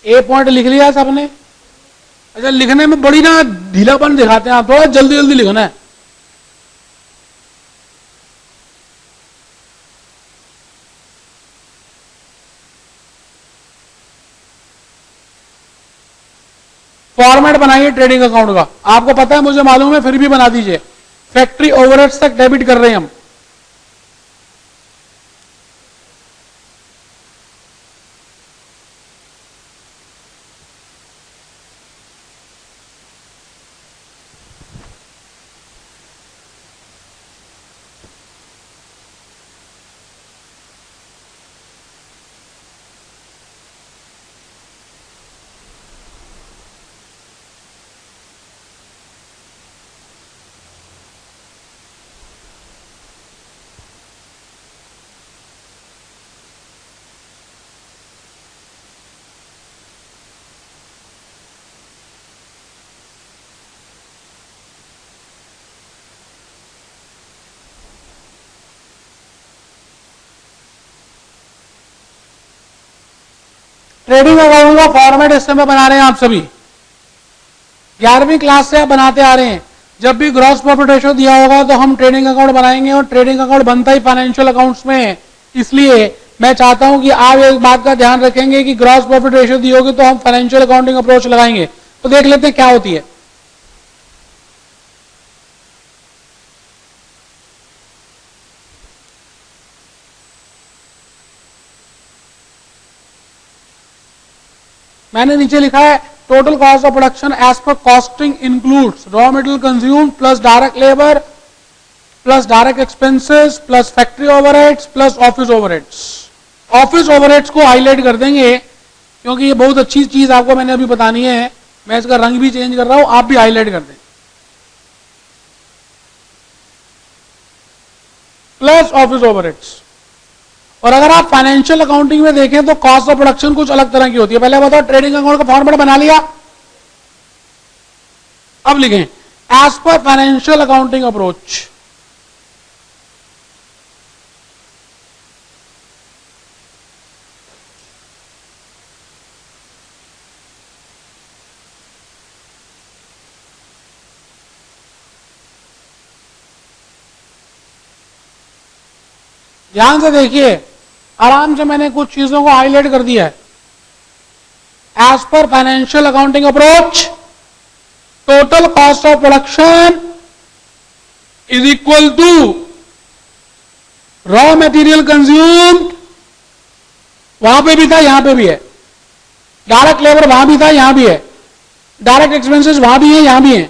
ए point लिख लिया सबने? अच्छा, लिखने में बड़ी ना ढीलापन दिखाते हैं आप, थोड़ा जल्दी जल्दी लिखना है। फॉर्मेट बनाइए ट्रेडिंग अकाउंट का। आपको पता है, मुझे मालूम है, फिर भी बना दीजिए। फैक्ट्री ओवरहेड्स तक डेबिट कर रहे हैं हम। ट्रेडिंग अकाउंट का फॉर्मेट इस समय बना रहे हैं आप सभी, 11वीं क्लास से आप बनाते आ रहे हैं। जब भी ग्रॉस प्रॉफिट रेशियो दिया होगा तो हम ट्रेडिंग अकाउंट बनाएंगे, और ट्रेडिंग अकाउंट बनता ही फाइनेंशियल अकाउंट्स में है। इसलिए मैं चाहता हूं कि आप एक बात का ध्यान रखेंगे कि ग्रॉस प्रॉफिट रेशियो दी होगी तो हम फाइनेंशियल अकाउंटिंग अप्रोच लगाएंगे। तो देख लेते हैं क्या होती है। मैंने नीचे लिखा है, total cost of production as per costing includes raw material consume plus direct labour plus direct expenses plus factory overheads plus office overheads. Office overheads को हाईलाइट कर देंगे क्योंकि ये बहुत अच्छी चीज आपको मैंने अभी बतानी है। मैं इसका रंग भी चेंज कर रहा हूं, आप भी हाईलाइट कर दें। Plus office overheads. और अगर आप फाइनेंशियल अकाउंटिंग में देखें तो कॉस्ट ऑफ प्रोडक्शन कुछ अलग तरह की होती है। पहले बताओ, ट्रेडिंग अकाउंट का फॉर्मेट बना लिया, अब लिखें as per financial accounting approach. ध्यान से देखिए, आराम से मैंने कुछ चीजों को हाईलाइट कर दिया है। As per financial accounting approach, total cost of production is equal to raw material consumed, वहां पे भी था यहां पे भी है, डायरेक्ट लेबर वहां भी था यहां भी है, डायरेक्ट एक्सपेंसेस वहां भी है यहां भी है,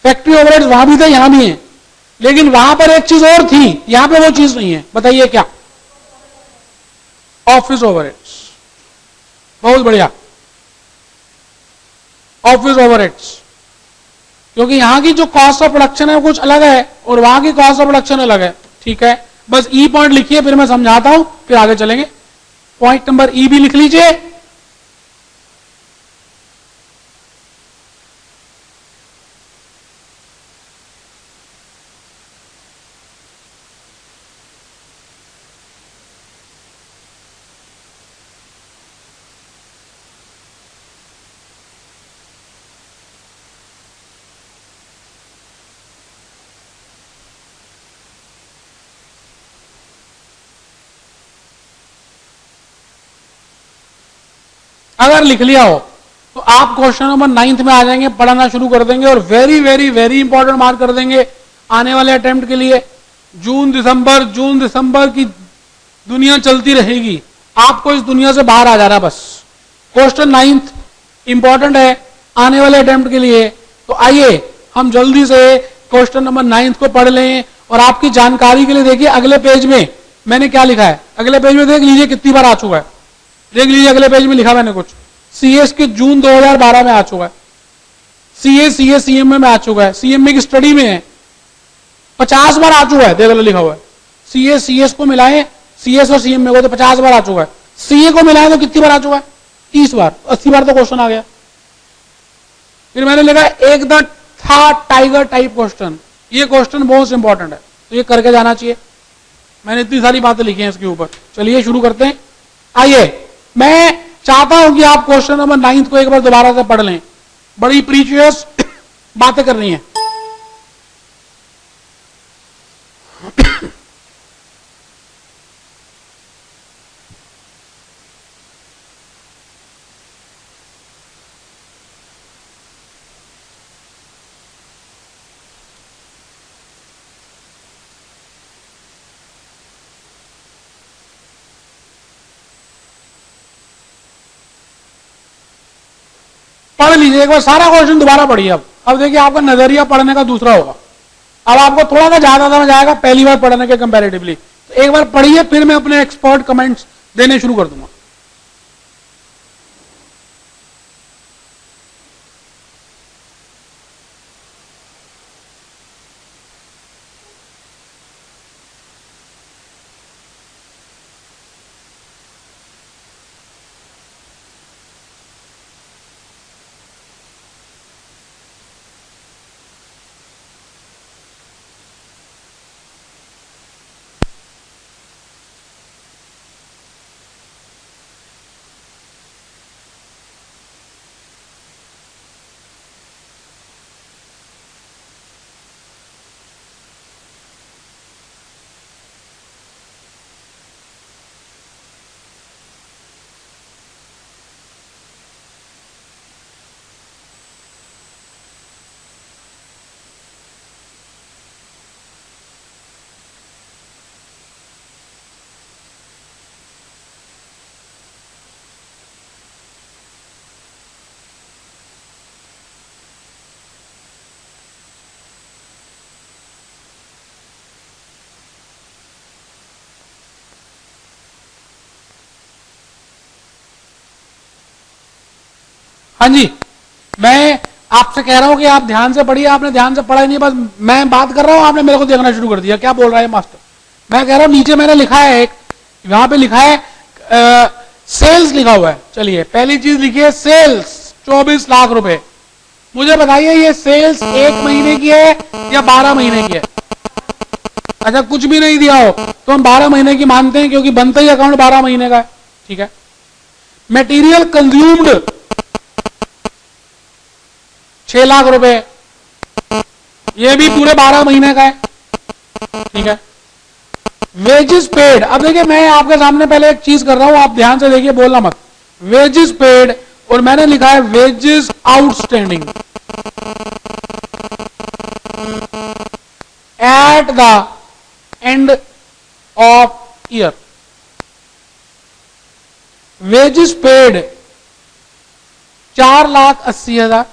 फैक्ट्री ओवरहेड्स वहां भी था यहां भी है, लेकिन वहां पर एक चीज और थी, यहां पे वो चीज नहीं है। बताइए क्या? Office overheads. बहुत बढ़िया, ऑफिस ओवरहेड्स। क्योंकि यहां की जो कॉस्ट ऑफ प्रोडक्शन है वो कुछ अलग है और वहां की कॉस्ट ऑफ प्रोडक्शन अलग है। ठीक है, बस ई पॉइंट लिखिए, फिर मैं समझाता हूं, फिर आगे चलेंगे। पॉइंट नंबर ई भी लिख लीजिए। अगर लिख लिया हो तो आप क्वेश्चन नंबर 9 में आ जाएंगे, पढ़ना शुरू कर देंगे और very very very important mark कर देंगे आने वाले अटेम्प्ट के लिए। जून दिसंबर की दुनिया चलती रहेगी, आपको इस दुनिया से बाहर आ जाना बस। क्वेश्चन 9 इंपॉर्टेंट है आने वाले अटेम्प्ट के लिए। तो आइए हम जल्दी से क्वेश्चन नंबर 9 को पढ़ लें। और आपकी जानकारी के लिए देखिए, अगले पेज में मैंने क्या लिखा है, अगले पेज में देख लीजिए कितनी बार आ चुका है। देख लीजिए अगले पेज में लिखा मैंने कुछ, सीएस के जून 2012 में आ चुका है, सीएस सीएमए में आ चुका है, सीएमए की स्टडी में है, 50 बार आ चुका है। देख लो लिखा हुआ है, सीएस को मिलाएं, सीएस और सीएमए को, तो 50 बार आ चुका है। सीए को मिलाएं तो कितनी बार आ चुका है? 30 बार, 80 बार तो क्वेश्चन आ गया। फिर मैंने लिखा एक द था टाइगर टाइप क्वेश्चन, ये क्वेश्चन बहुत इंपॉर्टेंट है, तो ये करके जाना चाहिए। मैंने इतनी सारी बातें लिखी हैं इसके ऊपर। चलिए शुरू करते हैं। आइए, मैं चाहता हूं कि आप क्वेश्चन नंबर 9 को एक बार दोबारा से पढ़ लें, बड़ी प्रीशियस बातें करनी है। पढ़ लीजिए एक बार सारा क्वेश्चन दोबारा पढ़िए। अब देखिए आपका नजरिया पढ़ने का दूसरा होगा। अब आपको थोड़ा सा ज्यादा समझ आएगा पहली बार पढ़ने के कंपैरेटिवली। तो एक बार पढ़िए, फिर मैं अपने एक्सपर्ट कमेंट्स देने शुरू कर दूंगा। हाँ जी, मैं आपसे कह रहा हूं कि आप ध्यान से पढ़िए। आपने ध्यान से पढ़ा ही नहीं, बस मैं बात कर रहा हूं, आपने मेरे को देखना शुरू कर दिया। क्या बोल रहा है मास्टर? मैं कह रहा हूं नीचे मैंने लिखा है, एक वहां पे लिखा है सेल्स लिखा हुआ है। चलिए पहली चीज लिखिए सेल्स 24 लाख रुपए। मुझे बताइए ये सेल्स 1 महीने की है या 12 महीने की है? अच्छा कुछ भी नहीं दिया हो तो हम 12 महीने की मानते हैं, क्योंकि बनता ही अकाउंट 12 महीने का है। ठीक है। मटेरियल कंज्यूम्ड 6 लाख रुपए, ये भी पूरे 12 महीने का है। ठीक है। वेजेस पेड, अब देखिए मैं आपके सामने पहले एक चीज कर रहा हूं, आप ध्यान से देखिए, बोलना मत। वेजेस पेड और मैंने लिखा है wages outstanding at the end of year. Wages paid 4,80,000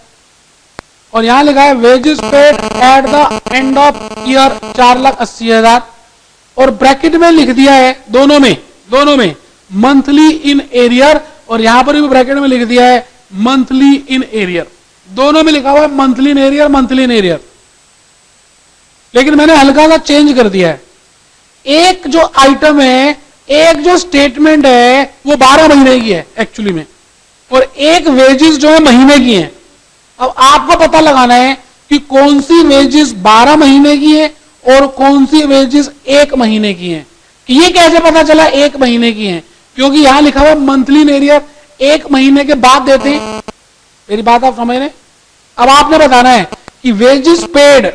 और यहां लिखा है wages paid at the end of year 4,80,000 और ब्रैकेट में लिख दिया है दोनों में मंथली इन एरियर, और यहां पर भी ब्रैकेट में लिख दिया है मंथली इन एरियर। दोनों में लिखा हुआ है monthly in arrear, monthly in arrear. लेकिन मैंने हल्का सा चेंज कर दिया है। एक जो आइटम है, एक जो स्टेटमेंट है वो 12 महीने की है एक्चुअली में, और एक वेजेस जो है महीने की है। अब आपको पता लगाना है कि कौन सी वेजेस 12 महीने की है और कौन सी वेजेस 1 महीने की है। कि ये कैसे पता चला 1 महीने की है? क्योंकि यहां लिखा हुआ मंथली इन एरियर, 1 महीने के बाद देते हैं। मेरी बात आप समझ रहे? अब आपने बताना है कि वेजेस पेड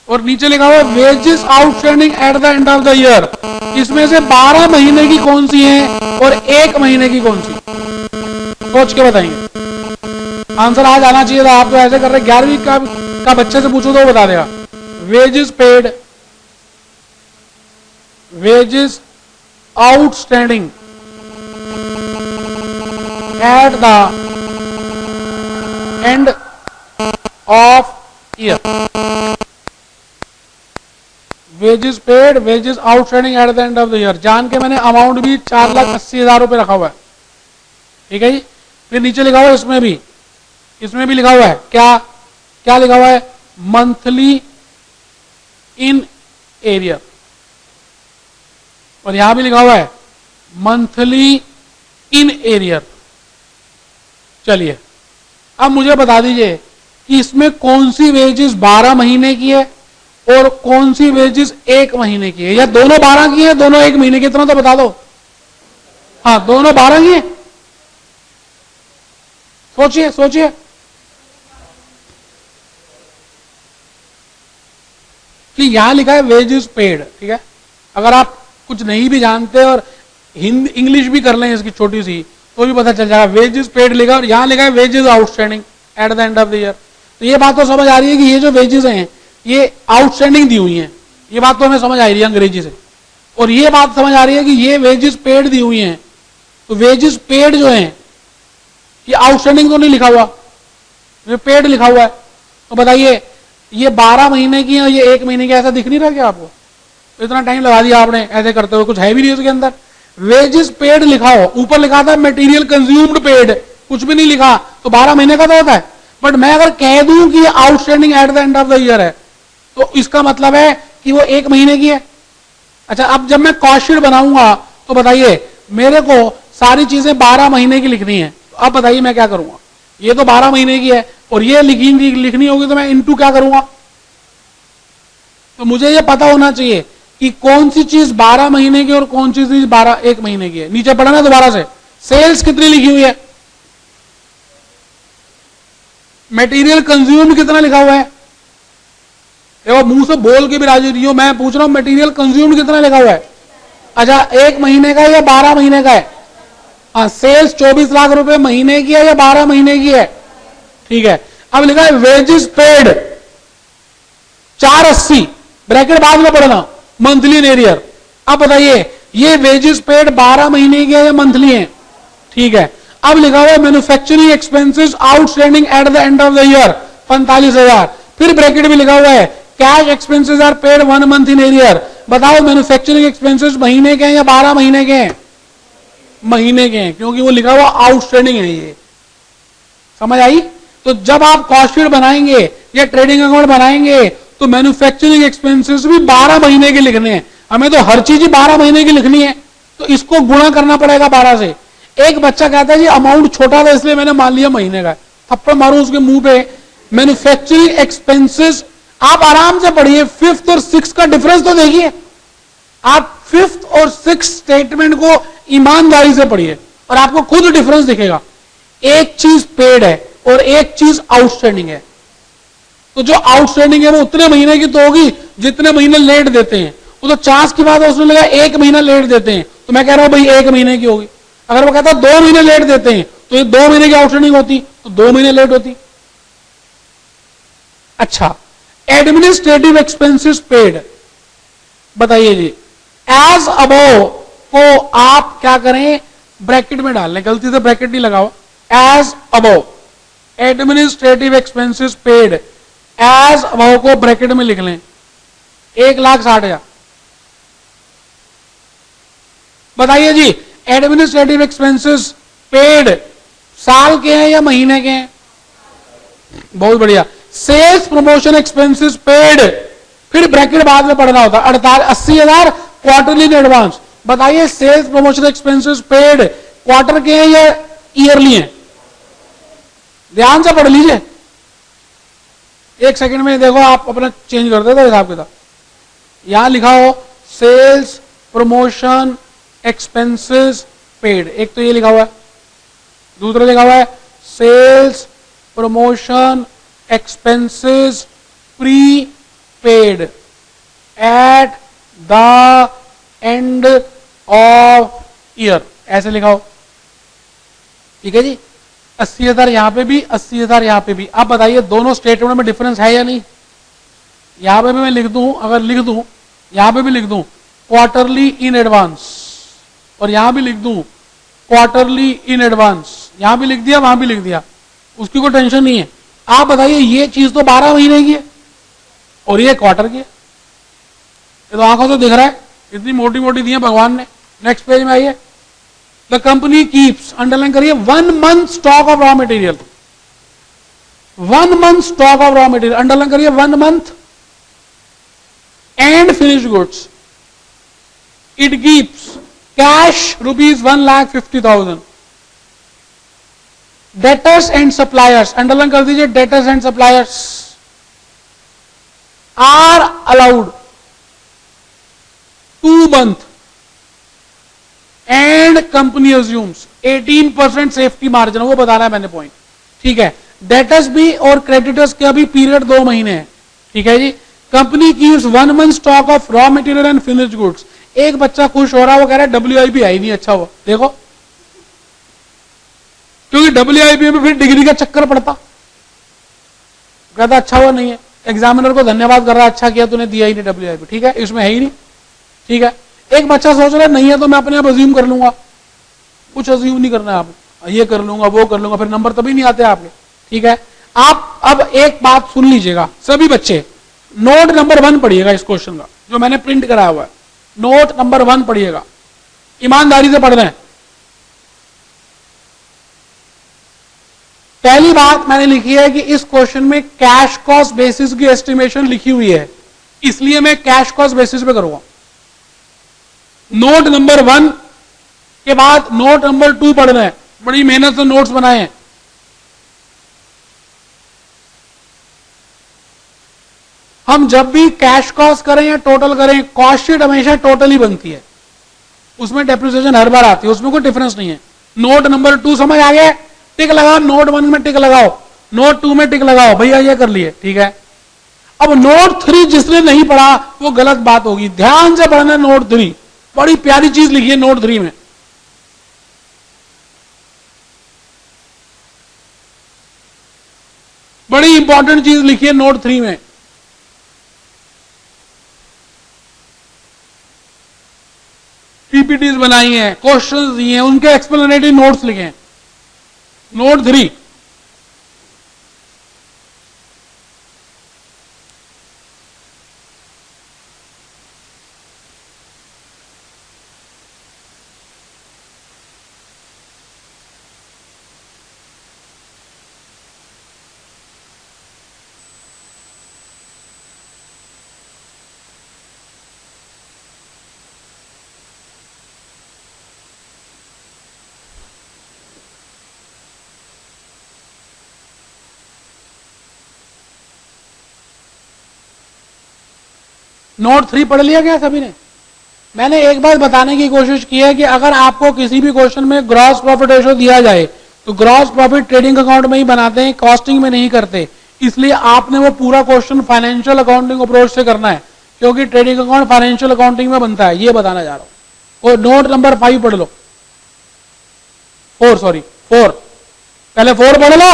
और नीचे लिखा हुआ है wages outstanding at the end of the year, इसमें से 12 महीने की कौन सी है और 1 महीने की कौन सी? सोच के बताएंगे। आंसर आज आना चाहिए था। आप तो ऐसे कर रहे 11वीं का बच्चे से पूछो तो वो बता देगा। Wages paid, wages outstanding at the end of year. Wages paid, wages outstanding at the end of the year. जान के मैंने अमाउंट भी 4,80,000 रुपए रखा हुआ है। ठीक है जी। फिर नीचे लिखा हुआ है इसमें भी लिखा हुआ है क्या लिखा हुआ है? मंथली इन एरियर, और यहां भी लिखा हुआ है मंथली इन एरियर। चलिए अब मुझे बता दीजिए कि इसमें कौन सी वेजेस 12 महीने की है और कौन सी वेजेस 1 महीने की है, या दोनों 12 की है, दोनों 1 महीने की? इतना तो बता दो। हाँ दोनों 12 ही है। सोचिए सोचिए, कि यहां लिखा है वेजेस पेड, ठीक है। अगर आप कुछ नहीं भी जानते और हिंदी इंग्लिश भी कर लें इसकी छोटी सी, तो भी पता चल जाएगा। वेजेस पेड लिखा और यहां लिखा है wages outstanding at the end of the year. तो ये बात तो समझ आ रही है कि ये जो वेजेस हैं ये आउटस्टैंडिंग दी हुई हैं, ये बात तो हमें समझ आ रही है अंग्रेजी से। और ये बात समझ आ रही है कि ये वेजेस पेड दी हुई हैं, तो वेजेस पेड जो हैं ये आउटस्टैंडिंग तो नहीं लिखा हुआ, ये पेड लिखा हुआ है। तो बताइए ये 12 महीने की और ये 1 महीने की, ऐसा दिख नहीं रहा क्या आपको? इतना टाइम लगा दिया आपने ऐसे करते हुए, कुछ है भी नहीं उसके अंदर। वेजेस पेड लिखा हो, ऊपर लिखा था मटेरियल कंज्यूम्ड पेड, कुछ भी नहीं लिखा, तो 12 महीने का तो होता है। बट मैं अगर कह दूं कि outstanding at the end of the year है, तो इसका मतलब है कि वो 1 महीने की है। अच्छा, अब जब मैं कॉस्ट शीट बनाऊंगा तो बताइए मेरे को सारी चीजें 12 महीने की लिखनी है, तो अब बताइए मैं क्या करूंगा? ये तो 12 महीने की है और ये लिखनी होगी, तो मैं इनटू क्या करूंगा? तो मुझे ये पता होना चाहिए कि कौन सी चीज 12 महीने की और कौन सी चीज 1 महीने की है। नीचे पढ़ा ना दोबारा से, सेल्स कितनी लिखी हुई है, मटेरियल कंज्यूम्ड कितना लिखा हुआ है। देखो मुंह से बोल के भी राजी नहीं हो, मैं पूछ रहा हूं मटेरियल कंज्यूम्ड कितना लिखा हुआ है। अच्छा 1 महीने का या 12 महीने का है? हाँ, सेल्स 24 लाख रुपए महीने की है या 12 महीने की है? ठीक है। अब लिखा है वेजेस पेड 480, ब्रैकेट बाद में पढ़ना, मंथली इन एरियर। अब बताइए ये वेजेस पेड 12 महीने की है या मंथली है? ठीक है। अब लिखा हुआ है manufacturing expenses outstanding at the end of the year 45,000, फिर ब्रैकेट में लिखा हुआ है cash expenses are paid 1 month in arrear. बताओ मैन्युफैक्चरिंग एक्सपेंसेस महीने के हैं या 12 महीने के हैं? महीने के हैं, क्योंकि वो लिखा हुआ आउटस्टैंडिंग है। ये समझ आई? तो जब आप कॉस्ट शीट बनाएंगे या ट्रेडिंग अकाउंट बनाएंगे तो मैन्युफैक्चरिंग एक्सपेंसेस भी 12 महीने के लिखने हैं। हमें तो हर चीज ही 12 महीने की लिखनी है, तो इसको गुणा करना पड़ेगा 12 से। एक बच्चा कहता है जी अमाउंट छोटा था इसलिए मैंने मान लिया महीने का, थप्पड़ मारूं उसके मुंह पे। मैन्युफैक्चरिंग एक्सपेंसेस आप आराम से पढ़िए, 5th और 6th का डिफरेंस तो देखिए। आप 5th और 6th स्टेटमेंट को ईमानदारी से पढ़िए और आपको खुद डिफरेंस दिखेगा। एक चीज पेड है और एक चीज आउटस्टैंडिंग है। तो जो आउटस्टैंडिंग है वो उतने महीने की तो होगी जितने महीने लेट देते हैं। वो तो चांस की बात है, उसने लगा 1 महीना लेट देते हैं, तो मैं कह रहा हूं भाई 1 महीने की होगी। अगर वो कहता 2 महीने लेट देते हैं तो ये 2 महीने की आउटस्टैंडिंग होती, तो 2 महीने लेट होती। अच्छा, एडमिनिस्ट्रेटिव एक्सपेंसेस पेड, बताइए जी एज अबव को आप क्या करें, ब्रैकेट में डाल लें, गलती से ब्रैकेट नहीं लगाओ। As above administrative expenses paid, as above को ब्रैकेट में लिख लें 1,60,000। बताइए जी एडमिनिस्ट्रेटिव एक्सपेंसेस पेड साल के हैं या महीने के हैं? बहुत बढ़िया। सेल्स प्रमोशन एक्सपेंसेस पेड, फिर ब्रैकेट बाद में पढ़ना होता है 80,000 क्वार्टरली इन एडवांस। बताइए sales promotion expenses paid quarter के हैं या ईयरली हैं? ध्यान से पढ़ लीजिए, 1 सेकंड में देखो आप अपना चेंज कर देते हिसाब किताब। यहां लिखा हो सेल्स प्रमोशन एक्सपेंसेस पेड, एक तो ये लिखा हुआ है, दूसरा लिखा हुआ है sales promotion expenses prepaid at the end of year, ऐसे लिखा हो। ठीक है जी, 80,000 यहां पे भी, 80,000 यहां पे भी। अब बताइए दोनों स्टेटमेंट में डिफरेंस है या नहीं? यहां पे भी मैं लिख दूं, अगर लिख दूं यहां पे भी लिख दूं क्वार्टरली इन एडवांस, और यहां भी लिख दूं क्वार्टरली इन एडवांस, यहां भी लिख दिया वहां भी लिख दिया, उसकी कोई टेंशन नहीं है। आप बताइए ये चीज तो 12 महीने की है और ये क्वार्टर की है, ये तो आंखों से दिख रहा है, इतनी मोटी मोटी दी है भगवान ने। नेक्स्ट पेज में आइए, द कंपनी कीप्स, अंडरलाइन करिए, 1 month stock of raw material, 1 month stock of raw material, underline करिए 1 month and finished goods. It keeps cash ₹1,50,000, debtors and suppliers, underline कर दीजिए, debtors and suppliers are allowed 2 month and and company assumes 18% safety margin, वो बताना है मैंने point, ठीक है। Debtors भी और क्रेडिटर्स का भी पीरियड 2 महीने है, ठीक है जी। Company keeps 1 month stock of raw material and finished goods. एक बच्चा खुश हो रहा है, वो कह रहा है WIP आई नहीं, अच्छा हुआ, देखो, क्योंकि WIP में फिर डिग्री का चक्कर पड़ता, कहता अच्छा हुआ नहीं है, एग्जामिनर को धन्यवाद कर रहा है, अच्छा किया तूने दिया ही नहीं WIP, ठीक है, इसमें है ही नहीं, ठीक है। एक बच्चा सोच रहा है नहीं है तो मैं अपने आप अज्यूम कर लूंगा, कुछ अज्यूम नहीं करना है आप, ये कर लूंगा वो कर लूंगा, फिर नंबर तभी नहीं आते आपके, ठीक है। आप अब एक बात सुन लीजिएगा सभी बच्चे, नोट नंबर 1 पढ़िएगा इस क्वेश्चन का जो मैंने प्रिंट कराया हुआ है, नोट नंबर 1 पढ़िएगा, ईमानदारी से पढ़ना है। पहली बात मैंने लिखी है कि इस क्वेश्चन में कैश कॉस्ट बेसिस की एस्टिमेशन लिखी हुई है, इसलिए मैं कैश कॉस्ट बेसिस पे करूंगा। नोट नंबर 1 के बाद नोट नंबर 2 पढ़ना है, बड़ी मेहनत से नोट्स बनाए हैं। हम जब भी कैश कॉस्ट करें या टोटल करें, कॉस्ट शीट हमेशा टोटल ही बनती है, उसमें डेप्रिसिएशन हर बार आती है, उसमें कोई डिफरेंस नहीं है। नोट नंबर 2 समझ आ गया, टिक लगाओ, नोट 1 में टिक लगाओ, नोट 2 में टिक लगाओ, भैया ये कर लिए, ठीक है। अब नोट 3 जिसने नहीं पढ़ा वो गलत बात होगी, ध्यान से पढ़ना। नोट 3 बड़ी प्यारी चीज लिखी है नोट 3 में, बड़ी इंपॉर्टेंट चीज लिखी है नोट 3 में। पीपीटीज बनाई हैं, क्वेश्चंस दिए हैं, उनके एक्सप्लेनेटरी नोट्स लिखे हैं। नोट 3 नोट 3 पढ़ लिया क्या सभी ने? मैंने एक बात बताने की कोशिश की है कि अगर आपको किसी भी क्वेश्चन में ग्रॉस प्रॉफिट रेशो दिया जाए तो ग्रॉस प्रॉफिट ट्रेडिंग अकाउंट में ही बनाते हैं, कॉस्टिंग में नहीं करते। इसलिए आपने वो पूरा क्वेश्चन फाइनेंशियल अकाउंटिंग अप्रोच से करना है, क्योंकि ट्रेडिंग अकाउंट फाइनेंशियल अकाउंटिंग में बनता है, ये बताना जा रहा हूं। और नोट नंबर 5 पढ़ लो, 4 पहले 4 पढ़ लो।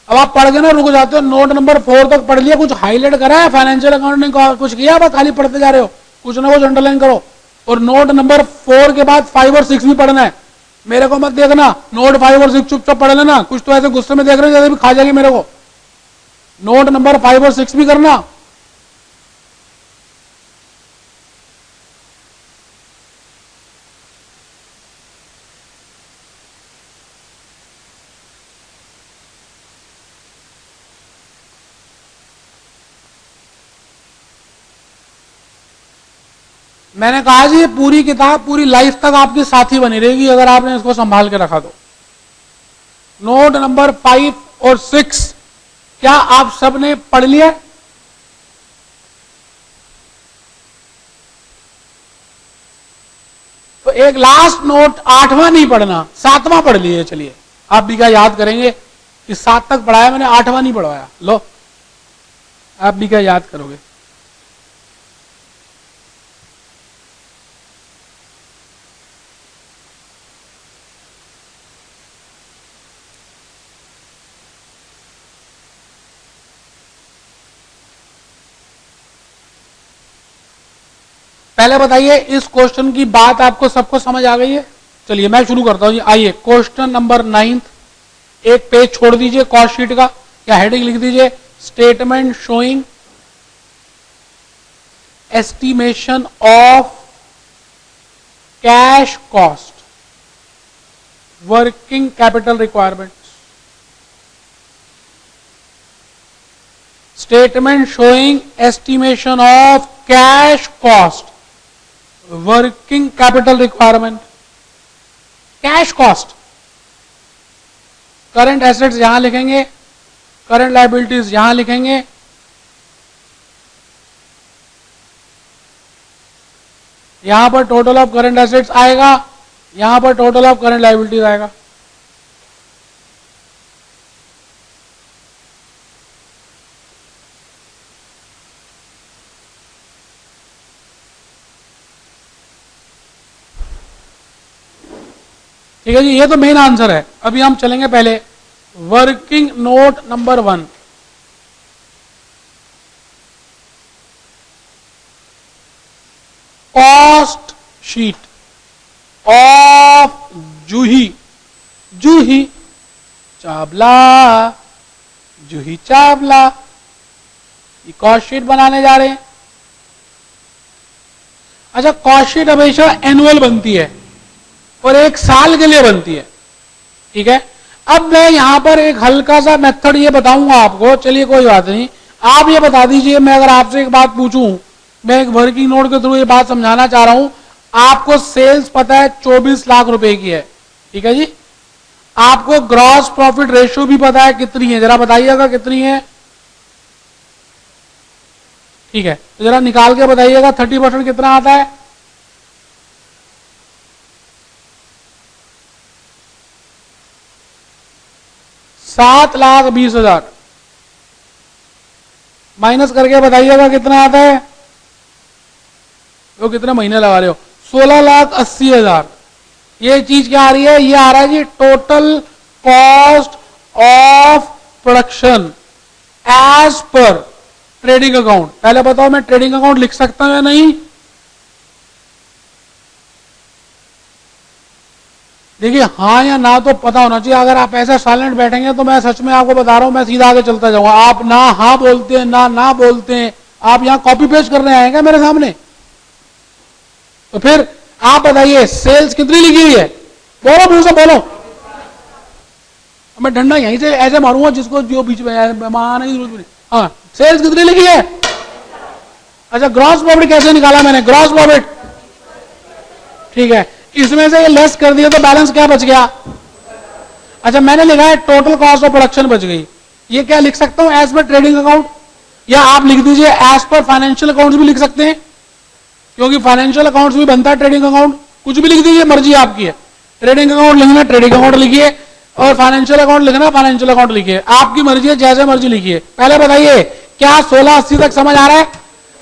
अब आप पढ़ के ना रुक जाते हो, नोट नंबर 4 तक पढ़ लिया, कुछ हाईलाइट करा है फाइनेंशियल अकाउंटिंग का, कुछ किया, बस खाली पढ़ते जा रहे हो, कुछ ना कुछ अंडरलाइन करो। और नोट नंबर 4 के बाद 5 और 6 भी पढ़ना है, मेरे को मत देखना, नोट 5 और 6 चुपचाप पढ़ लेना, कुछ तो ऐसे गुस्से में देख रहे हो जैसे भी खा जाएंगे मेरे को। नोट नंबर 5 और 6 भी करना। मैंने कहा जी ये पूरी किताब पूरी लाइफ तक आपकी साथी बनी रहेगी अगर आपने इसको संभाल के रखा तो। नोट नंबर 5 और 6 क्या आप सबने पढ़ लिया? तो एक लास्ट नोट 8वां नहीं पढ़ना, 7वां पढ़ लिए। चलिए आप भी क्या याद करेंगे कि 7 तक पढ़ाया मैंने, 8वां नहीं पढ़वाया, लो आप भी क्या याद करोगे। पहले बताइए इस क्वेश्चन की बात आपको सबको समझ आ गई है? चलिए मैं शुरू करता हूं जी। आइए क्वेश्चन नंबर 9, एक पेज छोड़ दीजिए कॉस्ट शीट का, या हेडिंग लिख दीजिए statement showing estimation of cash cost working capital requirement. Statement showing estimation of cash cost working capital requirement, cash cost, current assets यहां लिखेंगे, करंट लायबिलिटीज यहां लिखेंगे, यहां पर टोटल ऑफ करंट एसेट्स आएगा, यहां पर टोटल ऑफ करंट लायबिलिटीज आएगा। ठीक है जी, ये तो मेन आंसर है। अभी हम चलेंगे पहले working note number 1। Cost sheet of Juhi Chawla, Juhi Chawla, ये कॉस्ट शीट बनाने जा रहे हैं। अच्छा, कॉस्ट शीट हमेशा एनुअल बनती है और 1 साल के लिए बनती है। ठीक है, अब मैं यहां पर एक हल्का सा मेथड ये बताऊंगा आपको। चलिए कोई बात नहीं, आप ये बता दीजिए, मैं अगर आपसे एक बात पूछूं, मैं एक वर्किंग नोट के थ्रू ये बात समझाना चाह रहा हूं। आपको सेल्स पता है 24 लाख रुपए की है, ठीक है जी। आपको ग्रॉस प्रॉफिट रेशियो भी पता है कितनी है, जरा बताइएगा कितनी है। ठीक है, तो जरा निकाल के बताइएगा 30% कितना आता है। $7,20,000 माइनस करके बताइएगा कितना आता है। वो कितने महीने लगा रहे हो? 16,80,000। ये चीज क्या आ रही है? ये आ रहा है जी total cost of production as per trading account. पहले बताओ, मैं ट्रेडिंग अकाउंट लिख सकता हूं या नहीं? देखिए, हाँ या ना तो पता होना चाहिए। अगर आप ऐसे साइलेंट बैठेंगे तो मैं सच में आपको बता रहा हूं, मैं सीधा आगे चलता जाऊंगा। आप ना हाँ बोलते हैं ना बोलते हैं, आप यहां कॉपी पेस्ट करने आएंगे मेरे सामने। तो फिर आप बताइए सेल्स कितनी लिखी हुई है? बोलो, मुंह से बोलो। मैं डंडा यहीं से ऐसे मारूंगा जिसको जो बीच में मारने की जरूरत नहीं। हाँ, सेल्स कितनी लिखी है? अच्छा, ग्रॉस प्रॉफिट कैसे निकाला मैंने? ग्रॉस प्रॉफिट, ठीक है, इसमें से ये लेस कर दिया तो बैलेंस क्या बच गया? अच्छा, मैंने लिखा है टोटल कॉस्ट ऑफ प्रोडक्शन बच गई। ये क्या लिख सकता हूं? एज पर ट्रेडिंग अकाउंट, या आप लिख दीजिए एज पर फाइनेंशियल अकाउंट्स भी लिख सकते हैं, क्योंकि फाइनेंशियल अकाउंट्स भी बनता है ट्रेडिंग अकाउंट। कुछ भी लिख दीजिए, मर्जी आपकी है। ट्रेडिंग अकाउंट लिखना ट्रेडिंग अकाउंट लिखिए, और फाइनेंशियल अकाउंट लिखना फाइनेंशियल अकाउंट लिखिए, आपकी मर्जी है, जैसे मर्जी लिखिए। पहले बताइए क्या 1680 तक समझ आ रहा है?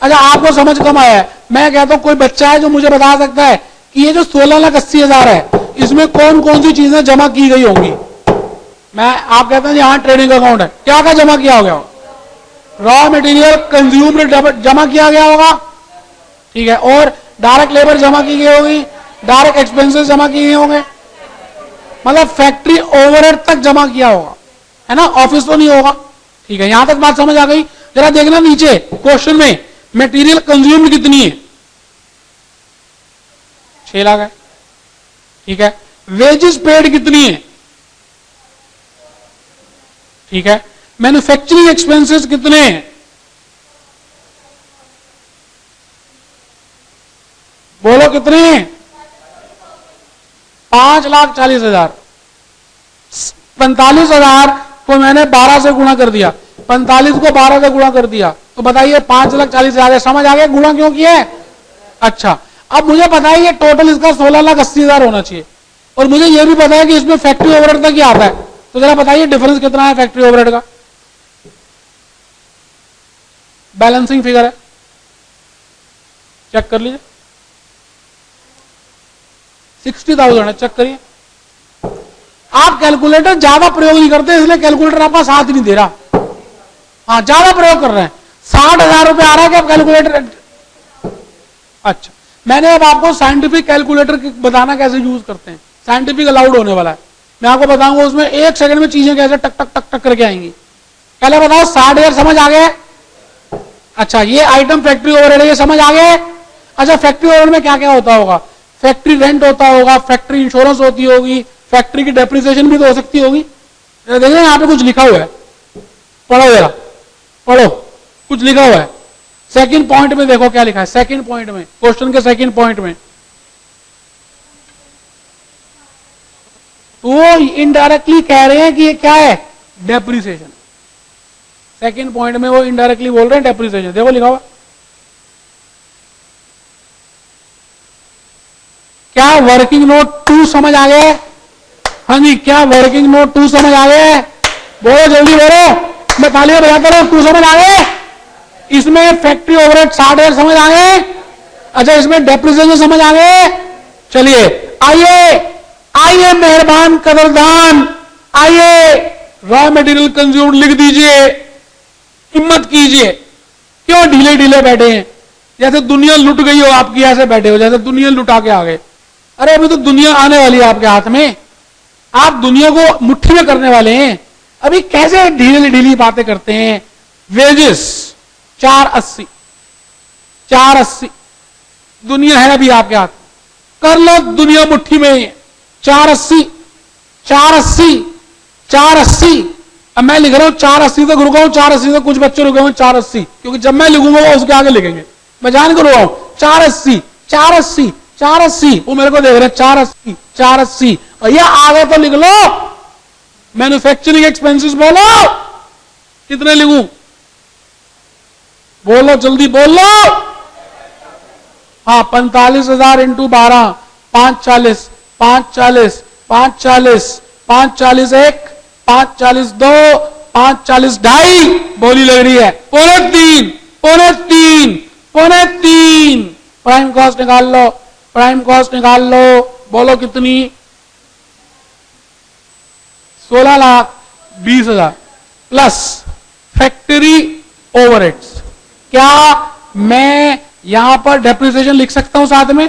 अच्छा, आपको समझ कम आया है। मैं कहता हूं कोई बच्चा है जो मुझे बता सकता है कि ये जो 16,80,000 है, इसमें कौन कौन सी चीजें जमा की गई होंगी? आप कहते हैं यहां ट्रेडिंग अकाउंट है, क्या क्या जमा किया होगा? रॉ मटेरियल कंज्यूम्ड जमा किया गया होगा, ठीक है, और डायरेक्ट लेबर जमा की गई होगी, डायरेक्ट एक्सपेंसेस जमा किए होंगे, मतलब फैक्ट्री ओवरहेड तक जमा किया होगा, है ना, ऑफिस तो नहीं होगा। ठीक है, यहां तक बात समझ आ गई? जरा देखना नीचे क्वेश्चन में मटेरियल कंज्यूम्ड कितनी है? 6 लाख है, ठीक है। वेजेस पेड कितनी है? ठीक है। मैन्युफैक्चरिंग एक्सपेंसेस कितने हैं? बोलो कितने हैं? 5,40,000। 45,000 को मैंने 12 से गुणा कर दिया, 45 को 12 से गुणा कर दिया, तो बताइए 5,40,000। समझ आ गया गुणा क्यों किया है? अच्छा, अब मुझे पता है ये टोटल इसका 16,80,000 होना चाहिए, और मुझे ये भी पता है कि इसमें फैक्ट्री ओवरहेड तक ही आता है। तो जरा बताइए डिफरेंस कितना है फैक्ट्री ओवरहेड का? बैलेंसिंग फिगर है, चेक कर लीजिए, 60,000 है, चेक करिए। आप कैलकुलेटर ज्यादा प्रयोग नहीं करते, इसलिए कैलकुलेटर आपका साथ नहीं दे रहा। हाँ, ज्यादा प्रयोग कर रहे हैं। 60,000 रुपए आ रहा है कि आप कैलकुलेटर? अच्छा, मैंने अब आपको साइंटिफिक कैलकुलेटर बताना कैसे यूज करते हैं, साइंटिफिक अलाउड होने वाला है। मैं आपको बताऊंगा उसमें 1 सेकंड में चीजें कैसे टक टक टक टक करके आएंगी। पहले बताओ 60,000 समझ आ गए? अच्छा, ये आइटम फैक्ट्री ओवरहेड है, ये समझ आ गए? अच्छा, फैक्ट्री ओवरहेड में क्या क्या होता होगा? फैक्ट्री रेंट होता होगा, फैक्ट्री इंश्योरेंस होती होगी, फैक्ट्री की डेप्रिसिएशन भी तो हो सकती होगी। देखिए यहाँ पे कुछ लिखा हुआ है, पढ़ो जरा, पढ़ो, कुछ लिखा हुआ है। सेकंड पॉइंट में देखो क्या लिखा है, सेकंड पॉइंट में, क्वेश्चन के सेकंड पॉइंट में। तो वो इनडायरेक्टली कह रहे हैं कि ये क्या है, डेप्रिसिएशन। सेकंड पॉइंट में वो इनडायरेक्टली बोल रहे हैं डेप्रिसिएशन। देखो लिखा हुआ, क्या वर्किंग नोट 2 समझ आ गया? हाँ जी, क्या वर्किंग नोट 2 समझ आ गया? बोलो जल्दी बोलो, मैं तालियां बजाता रहूं। 2 समझ आ गए? इसमें फैक्ट्री ओवरहेड 60,000 समझ आ गए? अच्छा, इसमें डेप्रिसिएशन समझ आ गए? चलिए आइए आइए मेहरबान कदरदान, आइए रॉ मटेरियल कंज्यूम्ड लिख दीजिए, हिम्मत कीजिए। क्यों ढीले ढीले बैठे हैं? जैसे दुनिया लुट गई हो आपकी, ऐसे बैठे हो जैसे दुनिया लुटा के आ गए। अरे अभी तो दुनिया आने वाली है आपके हाथ में, आप दुनिया को मुट्ठी में करने वाले हैं। अभी कैसे ढीली ढीली बातें करते हैं। वेजेस 480, 480 दुनिया है अभी आपके हाथ, कर लो दुनिया मुट्ठी में। 480, 480, 480। अब मैं लिख रहा हूं 480 तक रुका हूं, 480 तक कुछ बच्चे रुके हुए 480, क्योंकि जब मैं लिखूंगा वो उसके आगे लिखेंगे, मैं जान कर रुका हूं। 480, 480, 480, वो मेरे को देख रहे हैं 480, 480। भैया आगे तो लिख लो, मैन्युफैक्चरिंग एक्सपेंसेस बोलो, कितने लिखूं? बोलो जल्दी बोलो। हाँ, 45,000 इंटू 12, 540, 540, 540, 540 1, 540 2, 540 2.5 बोली लग रही है। 3.5, 3.5, 3.5। प्राइम कॉस्ट निकाल लो, प्राइम कॉस्ट निकाल लो, बोलो कितनी? 16,20,000 प्लस फैक्ट्री ओवरहेड्स। क्या मैं यहां पर डेप्रिसिएशन लिख सकता हूं साथ में?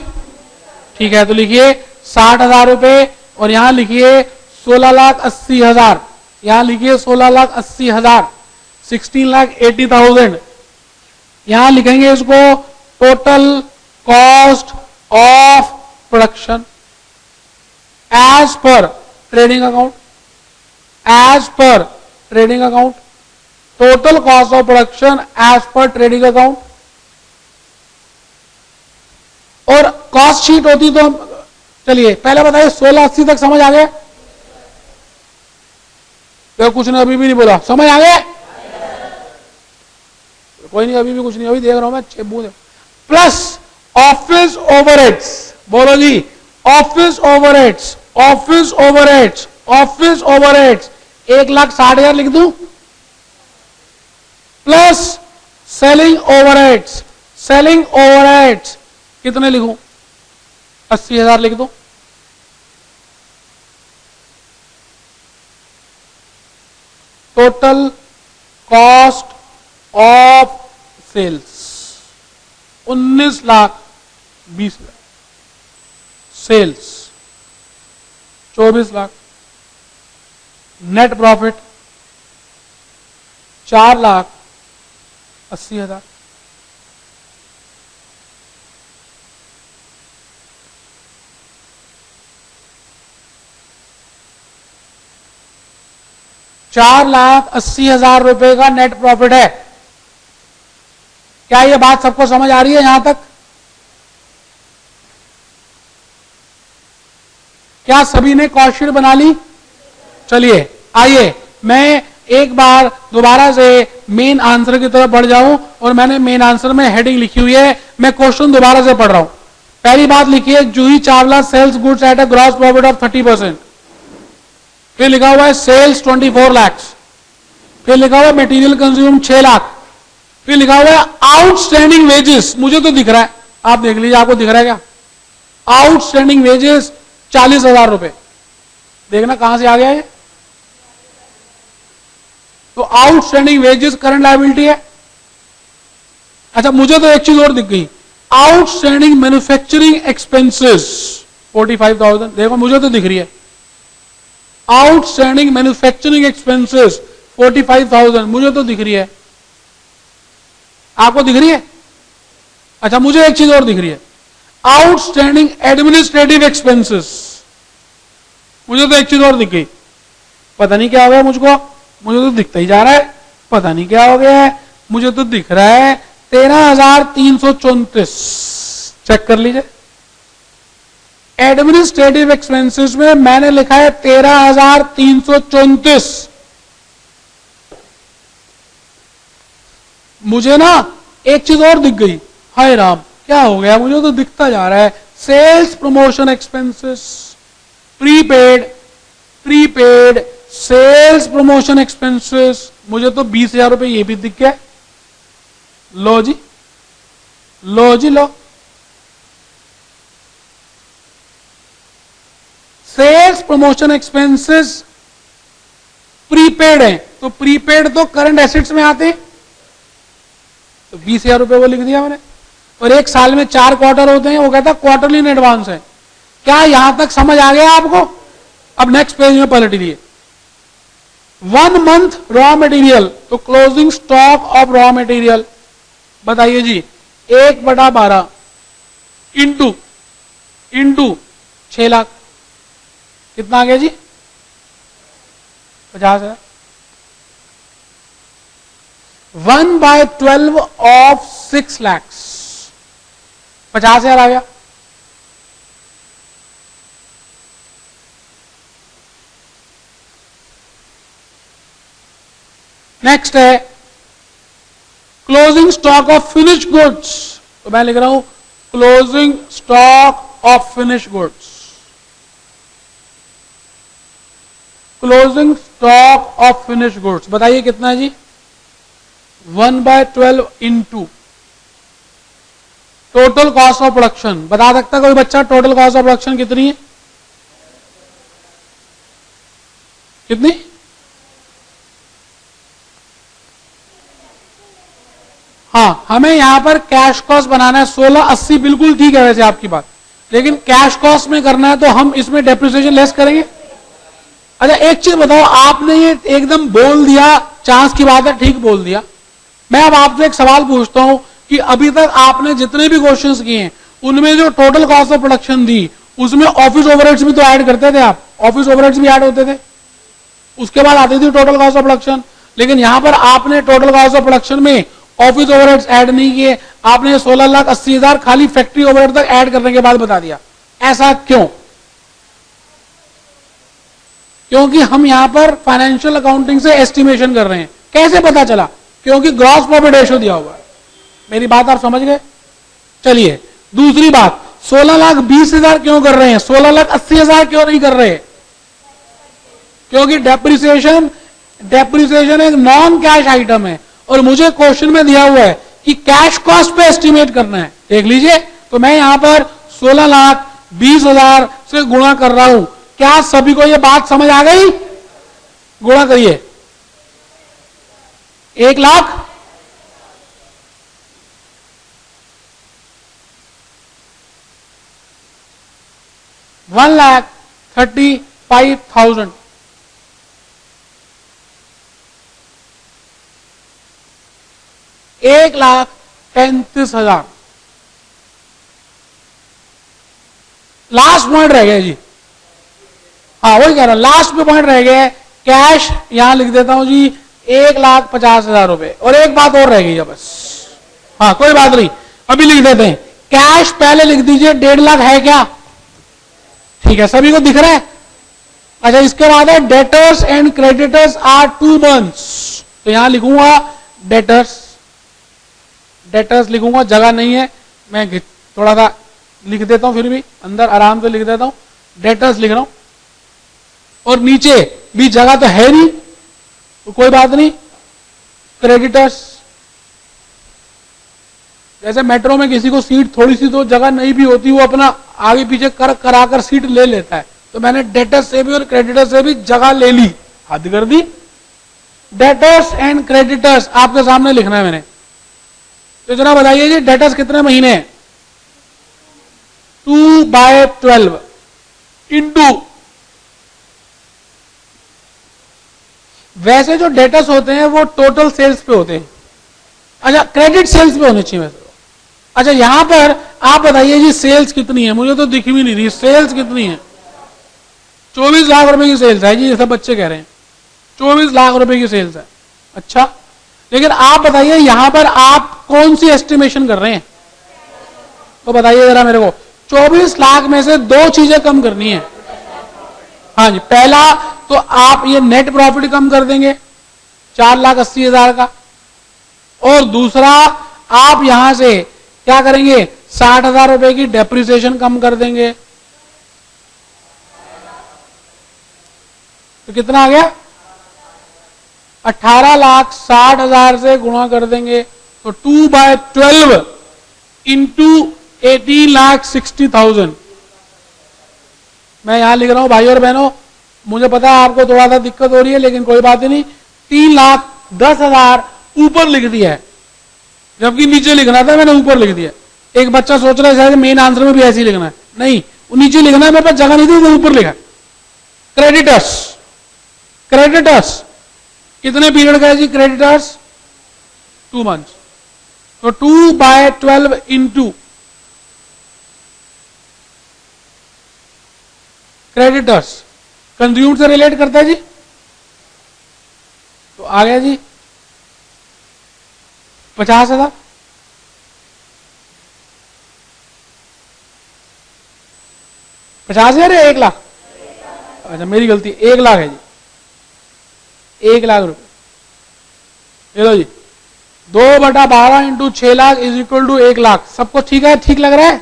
ठीक है, तो लिखिए 60,000 रुपए, और यहां लिखिए 16,80,000, यहां लिखिए 16,80,000, 16,80,000। यहां लिखेंगे इसको total cost of production as per trading account, as per trading account, total cost of production as per trading account. और कॉस्ट शीट होती तो चलिए पहले बताइए 1680 तक समझ आ गया? तो कुछ ने अभी भी नहीं बोला, समझ आ गया? कोई नहीं, अभी भी कुछ नहीं, अभी देख रहा हूं मैं चेबू। प्लस ऑफिस ओवरहेड्स, बोलो जी, office overheads, office overheads, office overheads 1,60,000 लिख दूं, plus selling overheads, selling overheads कितने लिखूं? 80,000 लिख दूं। Total cost of sales 19,20,000, sales 24 lakh, net profit 4,80,000। ₹4,80,000 रुपए का नेट प्रॉफिट है। क्या यह बात सबको समझ आ रही है यहां तक? क्या सभी ने कॉस्ट शीट बना ली? चलिए आइए मैं एक बार दोबारा से मेन आंसर की तरफ बढ़ जाऊं, और मैंने मेन आंसर में हेडिंग लिखी हुई है, मैं क्वेश्चन दोबारा से पढ़ रहा हूं। पहली बात लिखिए, Juhi Chawla sells goods at a gross profit of 30%। फिर लिखा हुआ है सेल्स 24 लाख। फिर लिखा हुआ है मटेरियल कंज्यूम 6 लाख। फिर लिखा हुआ है आउटस्टैंडिंग वेजेस, मुझे तो दिख रहा है, आप देख लीजिए, आपको दिख रहा है क्या? आउटस्टैंडिंग वेजेस 40,000 रुपए। देखना कहां से आ गया है। तो आउटस्टैंडिंग वेजेस करंट लायबिलिटी है। अच्छा, मुझे तो एक चीज और दिख गई, आउटस्टैंडिंग मैन्युफैक्चरिंग एक्सपेंसेस 45,000। देखो मुझे तो दिख रही है आउटस्टैंडिंग मैन्युफैक्चरिंग एक्सपेंसेस 45,000, मुझे तो दिख रही है। आपको दिख रही है? अच्छा, मुझे एक चीज और दिख रही है, आउटस्टैंडिंग एडमिनिस्ट्रेटिव एक्सपेंसेस, मुझे तो एक चीज और दिख गई। पता नहीं क्या हो गया मुझको, मुझे तो दिखता ही जा रहा है, पता नहीं क्या हो गया है। मुझे तो दिख रहा है 13,334 चेक कर लीजिए। एडमिनिस्ट्रेटिव एक्सपेंसेस में मैंने लिखा है 13,334। मुझे ना एक चीज और दिख गई, हाय राम क्या हो गया, मुझे तो दिखता जा रहा है sales promotion expenses, prepaid prepaid sales promotion expenses, मुझे तो 20,000 रुपए ये भी दिख गया। लो जी लो जी लो, सेल्स प्रमोशन एक्सपेंसेस प्रीपेड है, तो प्रीपेड तो करंट एसेट्स में आते हैं, तो 20,000 रुपए वो लिख दिया मैंने। और एक साल में 4 क्वार्टर होते हैं, वो कहता क्वार्टरली इन एडवांस है। क्या यहां तक समझ आ गया आपको? अब नेक्स्ट पेज में पलट लिए। 1 मंथ रॉ मटेरियल, तो closing stock of raw material बताइए जी, 1/12 इंटू 6 लाख, कितना आ गया जी? 50,000। 1/12 ऑफ 6 लाख, 50,000 आ गया। नेक्स्ट है closing stock of finish goods, तो मैं लिख रहा हूं closing stock of finish goods, closing stock of finish goods बताइए कितना है जी? 1/12 into total cost of production, बता सकता कोई बच्चा टोटल कॉस्ट ऑफ प्रोडक्शन कितनी है? कितनी? हाँ, हमें यहां पर कैश कॉस्ट बनाना है 1680, बिल्कुल ठीक है वैसे आपकी बात, लेकिन कैश कॉस्ट में करना है तो हम इसमें डेप्रिसिएशन लेस करेंगे। अच्छा एक चीज बताओ, आपने ये एकदम बोल दिया, चांस की बात है, ठीक बोल दिया। मैं अब आपसे एक सवाल पूछता हूं कि अभी तक आपने जितने भी क्वेश्चंस किए हैं उनमें जो टोटल कॉस्ट ऑफ प्रोडक्शन दी, उसमें ऑफिस ओवरहेड्स भी तो ऐड करते थे आप, ऑफिस ओवरहेड्स भी ऐड होते थे, उसके बाद आती थी टोटल कॉस्ट ऑफ प्रोडक्शन। लेकिन यहां पर आपने टोटल कॉस्ट ऑफ प्रोडक्शन में ऑफिस ओवरहेड्स ऐड नहीं किए, आपने 16,80,000 खाली फैक्ट्री ओवरहेड तक ऐड करने के बाद बता दिया। ऐसा क्यों? क्योंकि हम यहां पर फाइनेंशियल अकाउंटिंग से एस्टिमेशन कर रहे हैं। कैसे पता चला? क्योंकि ग्रॉस प्रॉफिट रेशियो दिया हुआ है। मेरी बात आप समझ गए? चलिए दूसरी बात, 16,20,000 क्यों कर रहे हैं, 16,80,000 क्यों नहीं कर रहे? क्योंकि डेप्रिसिएशन एक नॉन कैश आइटम है और मुझे क्वेश्चन में दिया हुआ है कि कैश कॉस्ट पे एस्टिमेट करना है। देख लीजिए, तो मैं यहां पर 16,20,000 से गुणा कर रहा हूं। क्या सभी को यह बात समझ आ गई? गुणा करिए, 1 लाख, $1,35,000, $1,35,000। लास्ट पॉइंट रह गया जी, हाँ वही कह रहा हूं, लास्ट में पॉइंट रह गया है कैश, यहां लिख देता हूं जी 1,50,000 रुपए। और एक बात और रह गई है बस, हाँ कोई बात नहीं, अभी लिख देते हैं। कैश पहले लिख दीजिए, 1.5 लाख है क्या? ठीक है, सभी को दिख रहा है? अच्छा इसके बाद है debtors and creditors are 2 months, तो यहां लिखूंगा डेटर्स लिखूंगा, जगह नहीं है, मैं थोड़ा सा लिख देता हूं, फिर भी अंदर आराम से लिख देता हूं, डेटर्स लिख रहा हूं। और नीचे भी जगह तो है नहीं, तो कोई बात नहीं, क्रेडिटर्स। जैसे मेट्रो में किसी को सीट थोड़ी सी तो जगह नहीं भी होती, वो अपना आगे पीछे कराकर सीट ले लेता है, तो मैंने डेटर्स से भी और क्रेडिटर्स से भी जगह ले ली, हद कर दी। डेटर्स एंड क्रेडिटर्स आपके सामने लिखना है मैंने। तो जरा बताइए जी, डेटर्स कितने महीने हैं? 2/12 इंटू, वैसे जो डेटर्स होते हैं वो टोटल सेल्स पे होते हैं, अच्छा क्रेडिट सेल्स पे होने चाहिए वैसे। अच्छा यहां पर आप बताइए जी सेल्स कितनी है, मुझे तो दिख भी नहीं रही, सेल्स कितनी है? 24 लाख रुपए की सेल्स है जी, ये सब बच्चे कह रहे हैं 24 लाख रुपए की सेल्स है। अच्छा लेकिन आप बताइए यहां पर आप कौन सी एस्टिमेशन कर रहे हैं? तो बताइए जरा मेरे को। 24 लाख में से दो चीजें कम करनी है। हाँ जी, पहला तो आप ये नेट प्रॉफिट कम कर देंगे 4,80,000 का, और दूसरा आप यहां से क्या करेंगे, 60,000 रुपए की डेप्रिसिएशन कम कर देंगे। तो कितना आ गया? 18,60,000 से गुणा कर देंगे तो 2/12 इंटू 18,60,000। मैं यहां लिख रहा हूं भाई और बहनों, मुझे पता है आपको थोड़ा सा दिक्कत हो रही है, लेकिन कोई बात नहीं। 3,10,000 ऊपर लिख दिया है, जबकि नीचे लिखना था, मैंने ऊपर लिख दिया। एक बच्चा सोच रहा है मेन आंसर में भी ऐसे ही लिखना है, नहीं, वो नीचे लिखना है, मेरे पास जगह नहीं थी तो ऊपर लिखा। क्रेडिटर्स, क्रेडिटर्स कितने पीरियड का है जी? Creditors 2 months. तो 2/12 इंटू क्रेडिटर्स कंज्यूम्ड से रिलेट करता है जी, तो आ गया जी 50,000। 50,000 है 1 लाख? अच्छा मेरी गलती, 1 लाख है जी, 1 लाख रुपए। ये लो जी, 2/12 into 6 lakh is equal to 1 lakh. सबको ठीक है? ठीक लग रहा है?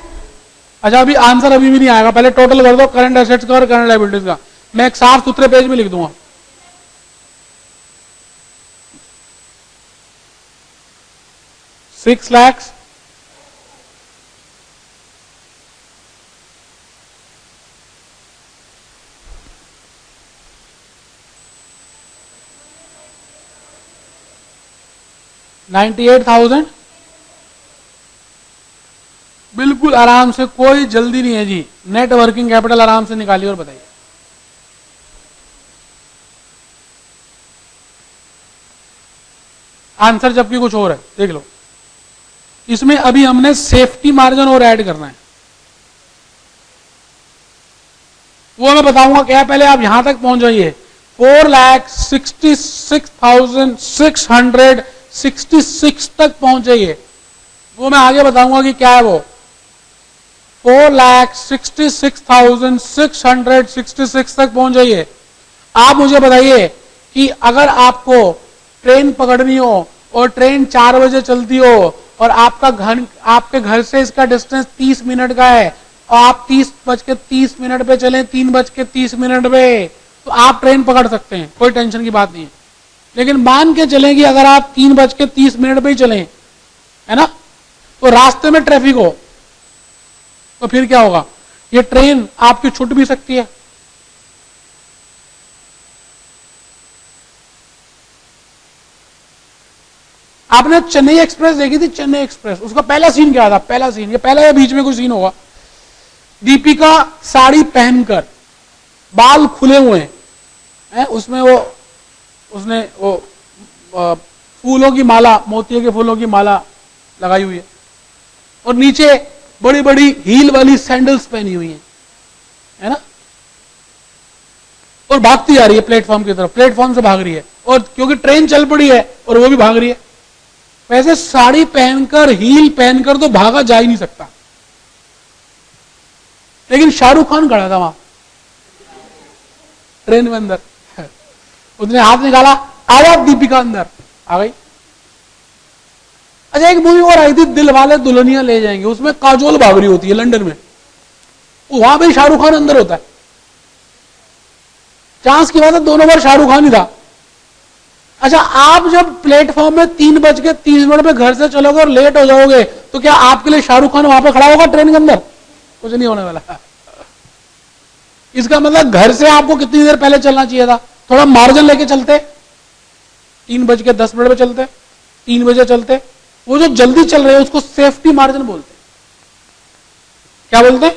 अच्छा अभी आंसर अभी भी नहीं आएगा, पहले टोटल कर दो करंट एसेट्स का और करंट लायबिलिटीज का। मैं एक साफ सुथरे पेज में लिख दूंगा। $6 लाख 98,000। बिल्कुल आराम से, कोई जल्दी नहीं है जी। नेट वर्किंग कैपिटल आराम से निकालिए और बताइए। आंसर जबकि कुछ और है, देख लो। इसमें अभी हमने सेफ्टी मार्जिन और ऐड करना है, वो मैं बताऊंगा क्या है। पहले आप यहां तक पहुंच जाइए। 4,66,666 तक पहुंच जाइए, वो मैं आगे बताऊंगा कि क्या है वो। 4,66,666 तक पहुंच जाइए। आप मुझे बताइए कि अगर आपको ट्रेन पकड़नी हो और ट्रेन 4 बजे चलती हो और आपके घर से इसका डिस्टेंस 30 मिनट का है और आप 30:30 पे चलें 3:30 पे, तो आप ट्रेन पकड़ सकते हैं, कोई टेंशन की बात नहीं है। लेकिन मान के चलें कि अगर आप 3:30 पे ही चलें, है ना, तो रास्ते में ट्रैफिक हो, तो फिर क्या होगा? ये ट्रेन आपकी छूट भी सकती है। आपने चेन्नई एक्सप्रेस देखी थी? चेन्नई एक्सप्रेस, उसका पहला सीन क्या था? पहला सीन, ये पहला या बीच में कोई सीन होगा। दीपिका साड़ी पहनकर, बाल खुले हुए हैं, उसमें उसने फूलों की माला, मोतियों के फूलों की माला लगाई हुई है, और नीचे बड़ी बड़ी हील वाली सैंडल्स पहनी हुई है ना, और भागती जा रही है प्लेटफॉर्म की तरफ, प्लेटफॉर्म से भाग रही है, और क्योंकि ट्रेन चल पड़ी है और वो भी भाग रही है। वैसे साड़ी पहनकर, हील पहनकर तो भागा जा ही नहीं सकता, लेकिन शाहरुख खान खड़ा था वहां ट्रेन में अंदर। उसने हाथ निकाला, आ जाओ दीपिका, अंदर आ गई। अच्छा एक मूवी और आई थी, दिल वाले दुल्हनिया ले जाएंगे, उसमें काजोल भाग रही होती है लंदन में, वहां भी शाहरुख खान अंदर होता है। चांस की बात है दोनों बार शाहरुख खान ही था। अच्छा आप जब प्लेटफॉर्म में 3:30 पे घर से चलोगे और लेट हो जाओगे, तो क्या आपके लिए शाहरुख खान वहां पे खड़ा होगा ट्रेन के अंदर? कुछ नहीं होने वाला। इसका मतलब घर से आपको कितनी देर पहले चलना चाहिए था? थोड़ा मार्जिन लेके चलते, 3:10 पे चलते, 3 बजे चलते। वो जो जल्दी चल रहे हैं उसको सेफ्टी मार्जिन बोलते हैं। क्या बोलते हैं?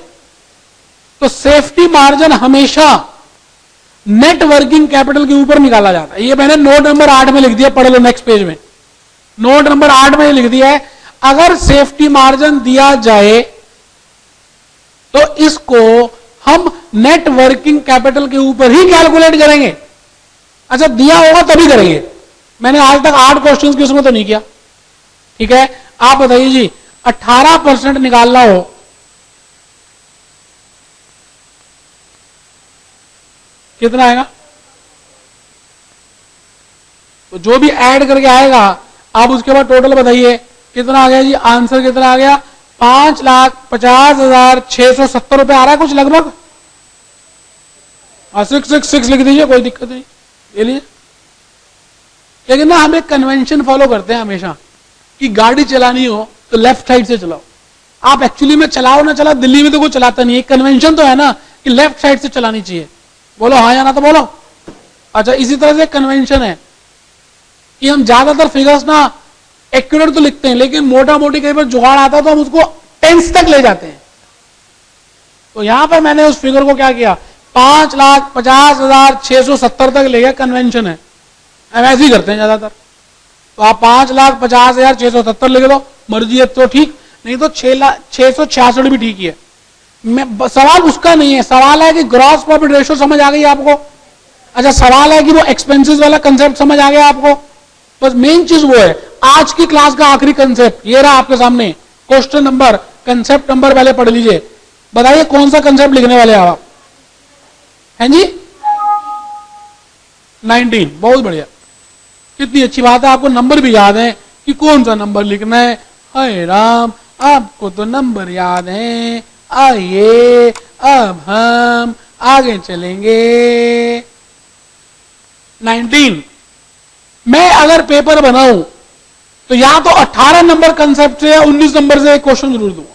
तो सेफ्टी मार्जिन हमेशा नेट वर्किंग कैपिटल के ऊपर निकाला जाता है। ये मैंने नोट नंबर 8 में लिख दिया, पढ़ लो नेक्स्ट पेज में। नोट नंबर 8 में लिख दिया है, अगर सेफ्टी मार्जिन दिया जाए तो इसको हम नेट वर्किंग कैपिटल के ऊपर ही कैलकुलेट करेंगे। अच्छा दिया होगा तभी करेंगे। मैंने आज तक 8 क्वेश्चंस की उसमें तो नहीं किया, ठीक है, आप बताइए जी 18% निकालना हो कितना आएगा? तो जो भी ऐड करके आएगा आप उसके बाद टोटल बताइए कितना आ गया जी। आंसर कितना आ गया? 5,50,670 रुपए आ रहा है कुछ लगभग। 666 लिख दीजिए, कोई दिक्कत नहीं, ले लीजिए। लेकिन ना हम एक कन्वेंशन फॉलो करते हैं हमेशा कि गाड़ी चलानी हो तो लेफ्ट साइड से चलाओ। आप एक्चुअली में चलाओ ना चलाओ, दिल्ली में तो कोई चलाता नहीं है, कन्वेंशन तो है ना कि लेफ्ट साइड से चलानी चाहिए। बोलो हाँ या ना तो बोलो। अच्छा, इसी तरह से कन्वेंशन है कि हम ज्यादातर फिगर्स ना एक्यूरेट तो लिखते हैं, लेकिन मोटा मोटी कई बार जुगाड़ आता है तो हम उसको टेंस तक ले जाते हैं। तो यहां पर मैंने उस फिगर को क्या किया, 5,50,670 तक ले गया, कन्वेंशन है, हम ऐसे ही करते हैं ज्यादातर। तो आप 5,50,670 लिख दो, मर्जी है तो ठीक, नहीं तो 6,66 भी ठीक ही है। सवाल उसका नहीं है, सवाल है कि ग्रॉस प्रॉफिट रेशियो समझ आ गई आपको। अच्छा, सवाल है कि वो एक्सपेंसेस वाला कंसेप्ट समझ आ गया आपको। बस मेन चीज वो है। आज की क्लास का आखिरी कंसेप्ट ये रहा आपके सामने, क्वेश्चन नंबर, कंसेप्ट नंबर पहले पढ़ लीजिए। बताइए कौन सा कंसेप्ट लिखने वाले आप? हैं जी 19, बहुत बढ़िया, कितनी अच्छी बात है, आपको नंबर भी याद है कि कौन सा नंबर लिखना है। हाय राम, आपको तो नंबर याद है। आइए अब हम आगे चलेंगे। 19, मैं अगर पेपर बनाऊं तो या तो 18 नंबर कंसेप्ट से या 19 नंबर से एक क्वेश्चन जरूर दूंगा।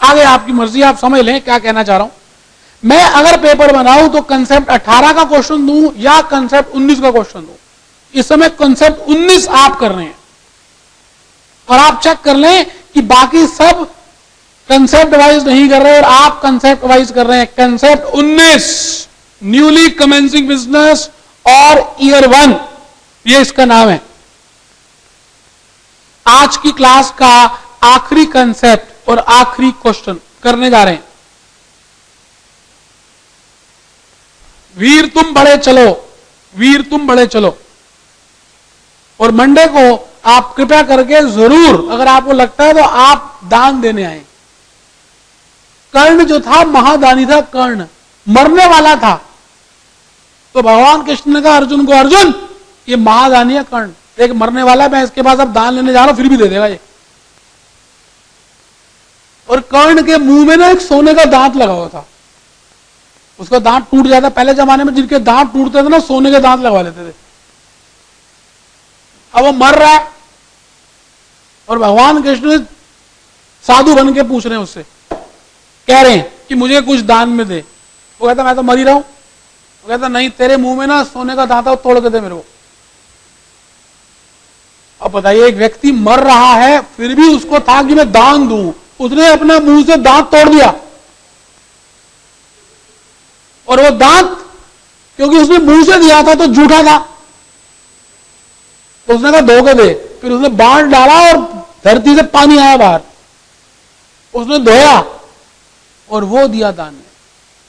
आगे आपकी मर्जी, आप समझ लें क्या कहना चाह रहा हूं। मैं अगर पेपर बनाऊं तो कंसेप्ट 18 का क्वेश्चन दूं या कंसेप्ट 19 का क्वेश्चन दूं। इस समय कंसेप्ट 19 आप कर रहे हैं और आप चेक कर लें कि बाकी सब कंसेप्ट वाइज नहीं कर रहे और आप कंसेप्ट वाइज कर रहे हैं। कंसेप्ट 19 न्यूली कमेंसिंग बिजनेस और ईयर 1, ये इसका नाम है। आज की क्लास का आखिरी कंसेप्ट और आखिरी क्वेश्चन करने जा रहे हैं। वीर तुम बढ़े चलो, वीर तुम बढ़े चलो। और मंडे को आप कृपया करके जरूर, अगर आपको लगता है तो आप दान देने आए। कर्ण जो था महादानी था, कर्ण मरने वाला था, तो भगवान कृष्ण ने कहा अर्जुन को, अर्जुन ये महादानी है कर्ण, एक मरने वाला है, मैं इसके पास अब दान लेने जा रहा हूं, फिर भी दे देगा ये। और कर्ण के मुंह में ना एक सोने का दांत लगा हुआ था, उसका दांत टूट जाता। पहले जमाने में जिनके दांत टूटते थे ना, सोने के दांत लगवा लेते थे। अब वो मर रहा है और भगवान कृष्ण साधु बन के पूछ रहे हैं उससे, कह रहे हैं कि मुझे कुछ दान में दे। वो कहता मैं तो मर ही रहा हूं। वो कहता नहीं, तेरे मुंह में ना सोने का दांत है, वो तोड़ के दे मेरे को। अब बताइए, एक व्यक्ति मर रहा है फिर भी उसको था कि मैं दान दूं, उसने अपने मुंह से दांत तोड़ दिया। और वो दांत क्योंकि उसने मुंह से दिया था तो झूठा था, तो उसने कहा धोखे दे। फिर उसने बांट डाला और धरती से पानी आया बाहर, उसने धोया और वो दिया दान में।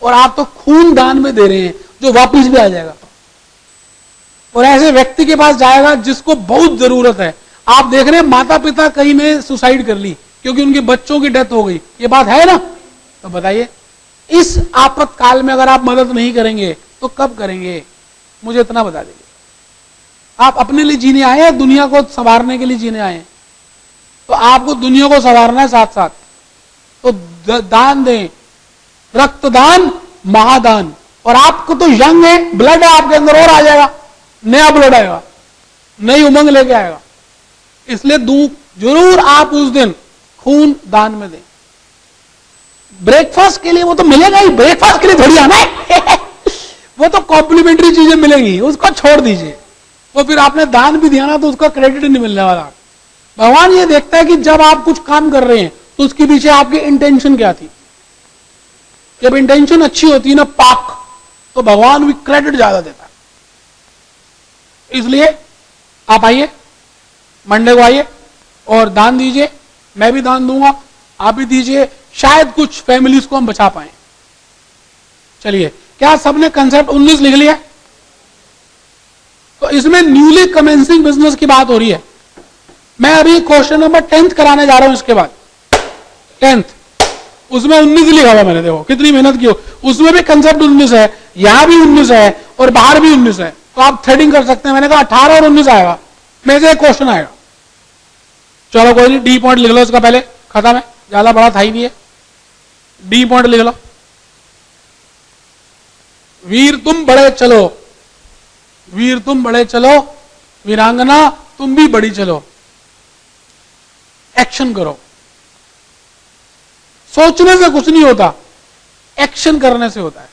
और आप तो खून दान में दे रहे हैं जो वापिस भी आ जाएगा। और ऐसे व्यक्ति के पास जाएगा जिसको बहुत जरूरत है। आप देख रहे हैं माता पिता कई ने सुसाइड कर ली क्योंकि उनके बच्चों की डेथ हो गई, ये बात है ना। तो बताइए, इस आपातकाल में अगर आप मदद नहीं करेंगे तो कब करेंगे? मुझे इतना बता दीजिए। आप अपने लिए जीने आए हैं, दुनिया को संवारने के लिए जीने आए हैं, तो आपको दुनिया को संवारना है साथ साथ। तो दान दें, रक्तदान महादान। और आपको तो यंग है, ब्लड है आपके अंदर, और आ जाएगा, नया ब्लड आएगा, नई उमंग लेके आएगा। इसलिए जरूर आप उस दिन खून दान में दें। ब्रेकफास्ट के लिए वो तो मिलेगा ही, ब्रेकफास्ट के लिए थोड़ी आना है वो तो कॉम्प्लीमेंट्री चीजें मिलेंगी, उसको छोड़ दीजिए। वो फिर आपने दान भी दिया ना तो उसका क्रेडिट नहीं मिलने वाला। भगवान ये देखता है कि जब आप कुछ काम कर रहे हैं तो उसके पीछे आपकी इंटेंशन क्या थी। जब इंटेंशन अच्छी होती है ना, पाक, तो भगवान भी क्रेडिट ज्यादा देता है। इसलिए आप आइए, मंडे को आइए और दान दीजिए। मैं भी दान दूंगा, आप भी दीजिए, शायद कुछ फैमिलीज को हम बचा पाए। चलिए, क्या सबने कंसेप्ट 19 लिख लिया? तो इसमें न्यूली कमेंसिंग बिजनेस की बात हो रही है। मैं अभी क्वेश्चन नंबर 10th कराने जा रहा हूं इसके बाद 10th, उसमें 19 लिखा हुआ मैंने, देखो कितनी मेहनत की हो, उसमें भी कंसेप्ट 19 है, यहां भी 19 है और बाहर भी 19 है, तो आप थ्रेडिंग कर सकते हैं। मैंने कहा 18 और 19 आएगा, में से एक क्वेश्चन आएगा। चलो कोई नहीं, डी पॉइंट लिख लो इसका पहले, खत्म है, ज्यादा बड़ा था ही नहीं है, डी पॉइंट लिख लो। वीर तुम बड़े चलो, वीर तुम बड़े चलो, वीरांगना तुम भी बड़ी चलो। एक्शन करो, सोचने से कुछ नहीं होता, एक्शन करने से होता है।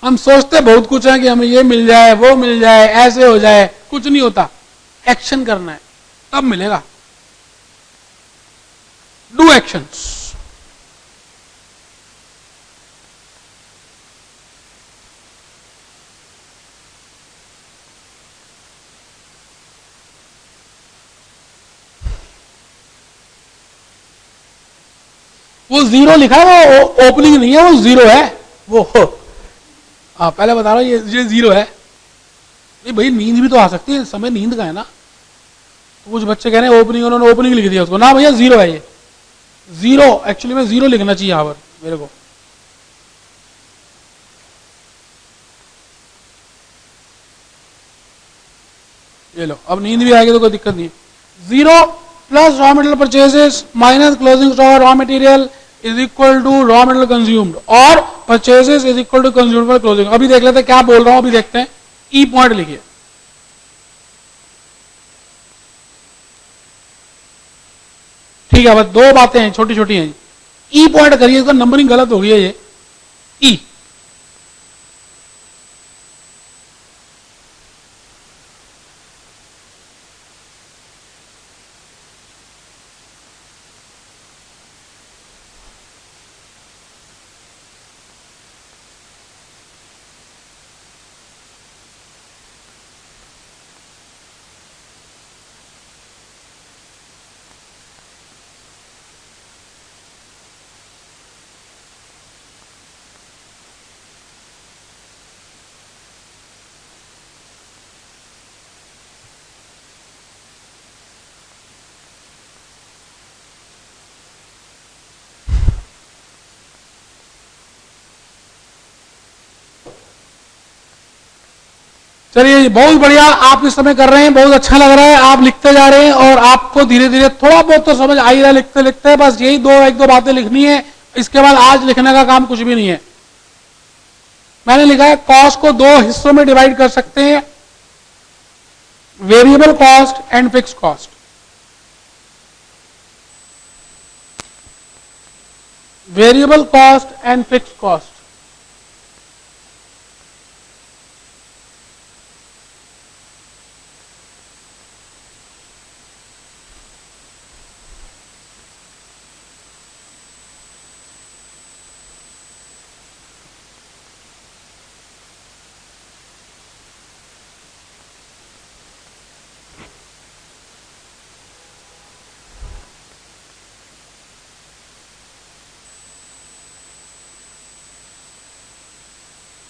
हम सोचते बहुत कुछ है कि हमें ये मिल जाए, वो मिल जाए, ऐसे हो जाए, कुछ नहीं होता। एक्शन करना है, तब मिलेगा। Do actions. वो जीरो लिखा है, वो ओपनिंग नहीं है, वो जीरो है वो। पहले बता रहा हूं, ये जीरो है। नहीं भाई, नींद भी तो आ सकती है, समय नींद का है ना। तो कुछ बच्चे कह रहे हैं ओपनिंग, उन्होंने ओपनिंग लिख दिया उसको, ना भैया जीरो है ये, जीरो। एक्चुअली में जीरो लिखना चाहिए यहां पर मेरे को। ये लो, अब नींद भी आएगी तो कोई दिक्कत नहीं है। Zero plus raw material purchases minus closing stock raw material is equal to raw material consumed, और purchases is equal to consumed for closing. अभी देख लेते हैं क्या बोल रहा हूं, अभी देखते हैं। ई पॉइंट लिखिए, ठीक है, बस दो बातें हैं, छोटी छोटी हैं। ई पॉइंट करिए, इसका नंबरिंग गलत हो गई है ये। ई चलिए, बहुत बढ़िया, आप इस समय कर रहे हैं, बहुत अच्छा लग रहा है, आप लिखते जा रहे हैं और आपको धीरे धीरे थोड़ा बहुत तो समझ आ ही रहा है लिखते लिखते। बस यही एक दो बातें लिखनी है, इसके बाद आज लिखने का काम कुछ भी नहीं है। मैंने लिखा है कॉस्ट को दो हिस्सों में डिवाइड कर सकते हैं, variable cost and fix cost. Variable cost and fix cost.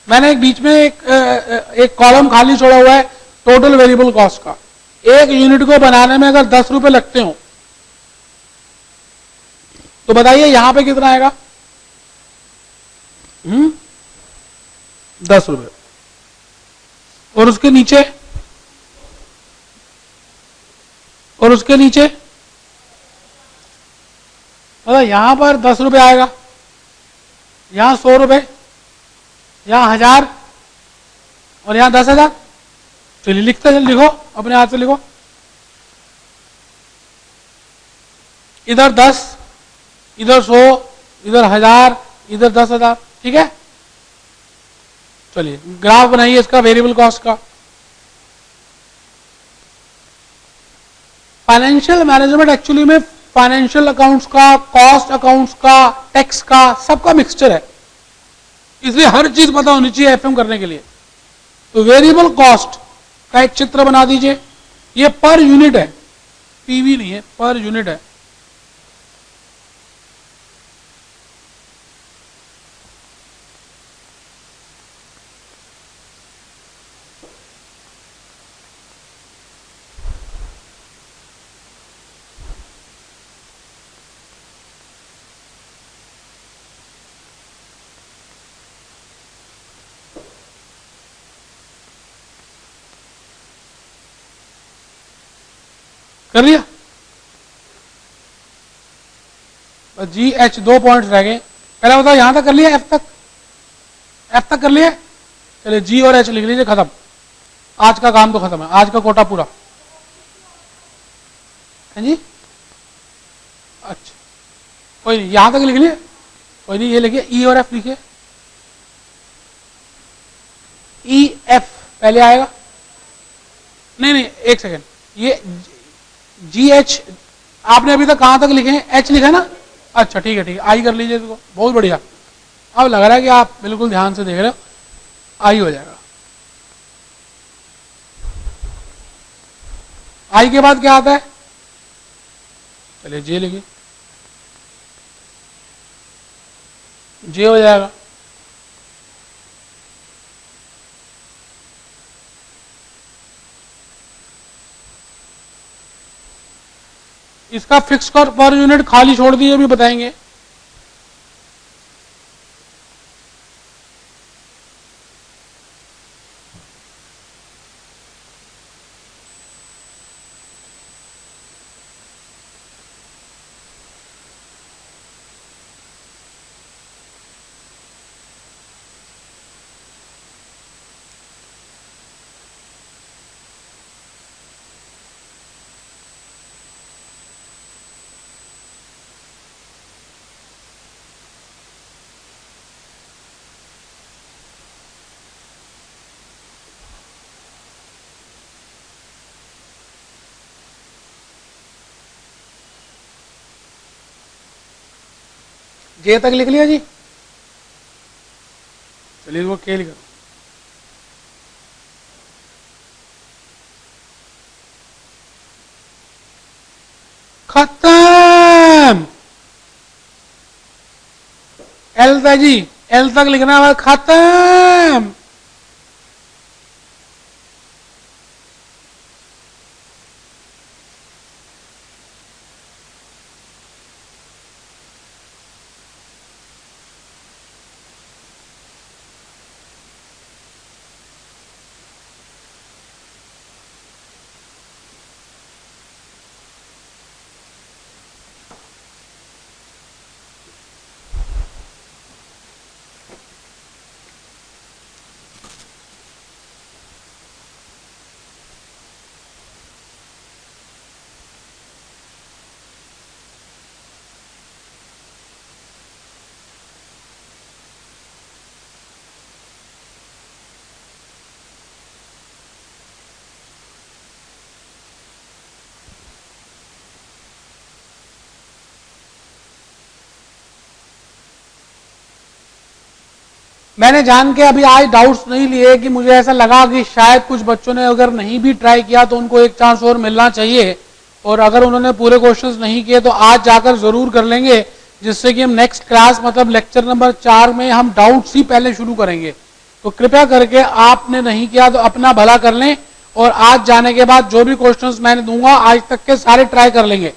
मैंने एक बीच में एक कॉलम खाली छोड़ा हुआ है टोटल वेरिएबल कॉस्ट का। एक यूनिट को बनाने में अगर 10 रुपए लगते हो तो बताइए यहां पे कितना आएगा? 10 रुपए। और उसके नीचे, और उसके नीचे मतलब यहां पर 10 रुपए आएगा, यहां 100 रुपए, यहां 1000 और यहां 10,000। चलिए लिखते चल, लिखो अपने हाथ से लिखो। इधर 10, इधर 100, इधर 1000, इधर 10,000, ठीक है। चलिए ग्राफ बनाइए इसका वेरिएबल कॉस्ट का। फाइनेंशियल मैनेजमेंट एक्चुअली में फाइनेंशियल अकाउंट्स का, कॉस्ट अकाउंट्स का, टैक्स का, सबका मिक्सचर है, इसलिए हर चीज पता होनी चाहिए एफएम करने के लिए। तो वेरिएबल कॉस्ट का एक चित्र बना दीजिए। ये पर यूनिट है, पीवी नहीं है, पर यूनिट है। कर लिया? जी एच 2 पॉइंट्स रह गए। पहले बताओ यहां तक कर लिया? एफ तक? एफ तक कर लिया? चलिए जी और एच लिख लीजिए, खत्म। आज का काम तो खत्म है, आज का कोटा पूरा है जी। अच्छा कोई नहीं, यहां तक लिख लिए, कोई नहीं। ये लिखिए ई और एफ लिखिए। ई एफ पहले आएगा, नहीं नहीं एक सेकेंड, ये जी एच आपने अभी तक कहां तक लिखे हैं? एच लिखा ना? अच्छा ठीक है ठीक है, आई कर लीजिए इसको, बहुत बढ़िया। अब लग रहा है कि आप बिल्कुल ध्यान से देख रहे हो, आई हो जाएगा। आई के बाद क्या आता है? चलिए जे लिखिए, जे हो जाएगा। इसका फिक्स पर यूनिट खाली छोड़ दिए भी बताएंगे। जे तक लिख लिया जी? चलिए वो के लिखा, खत्म। एल तक जी, एल तक लिखना है, खत्म। मैंने जान के अभी आज डाउट्स नहीं लिए कि मुझे ऐसा लगा कि शायद कुछ बच्चों ने अगर नहीं भी ट्राई किया तो उनको एक चांस और मिलना चाहिए, और अगर उन्होंने पूरे क्वेश्चंस नहीं किए तो आज जाकर जरूर कर लेंगे, जिससे कि हम नेक्स्ट क्लास मतलब लेक्चर नंबर 4 में हम डाउट्स ही पहले शुरू करेंगे। तो कृपया करके आपने नहीं किया तो अपना भला कर लें, और आज जाने के बाद जो भी क्वेश्चंस मैंने दूंगा आज तक के सारे ट्राई कर लेंगे।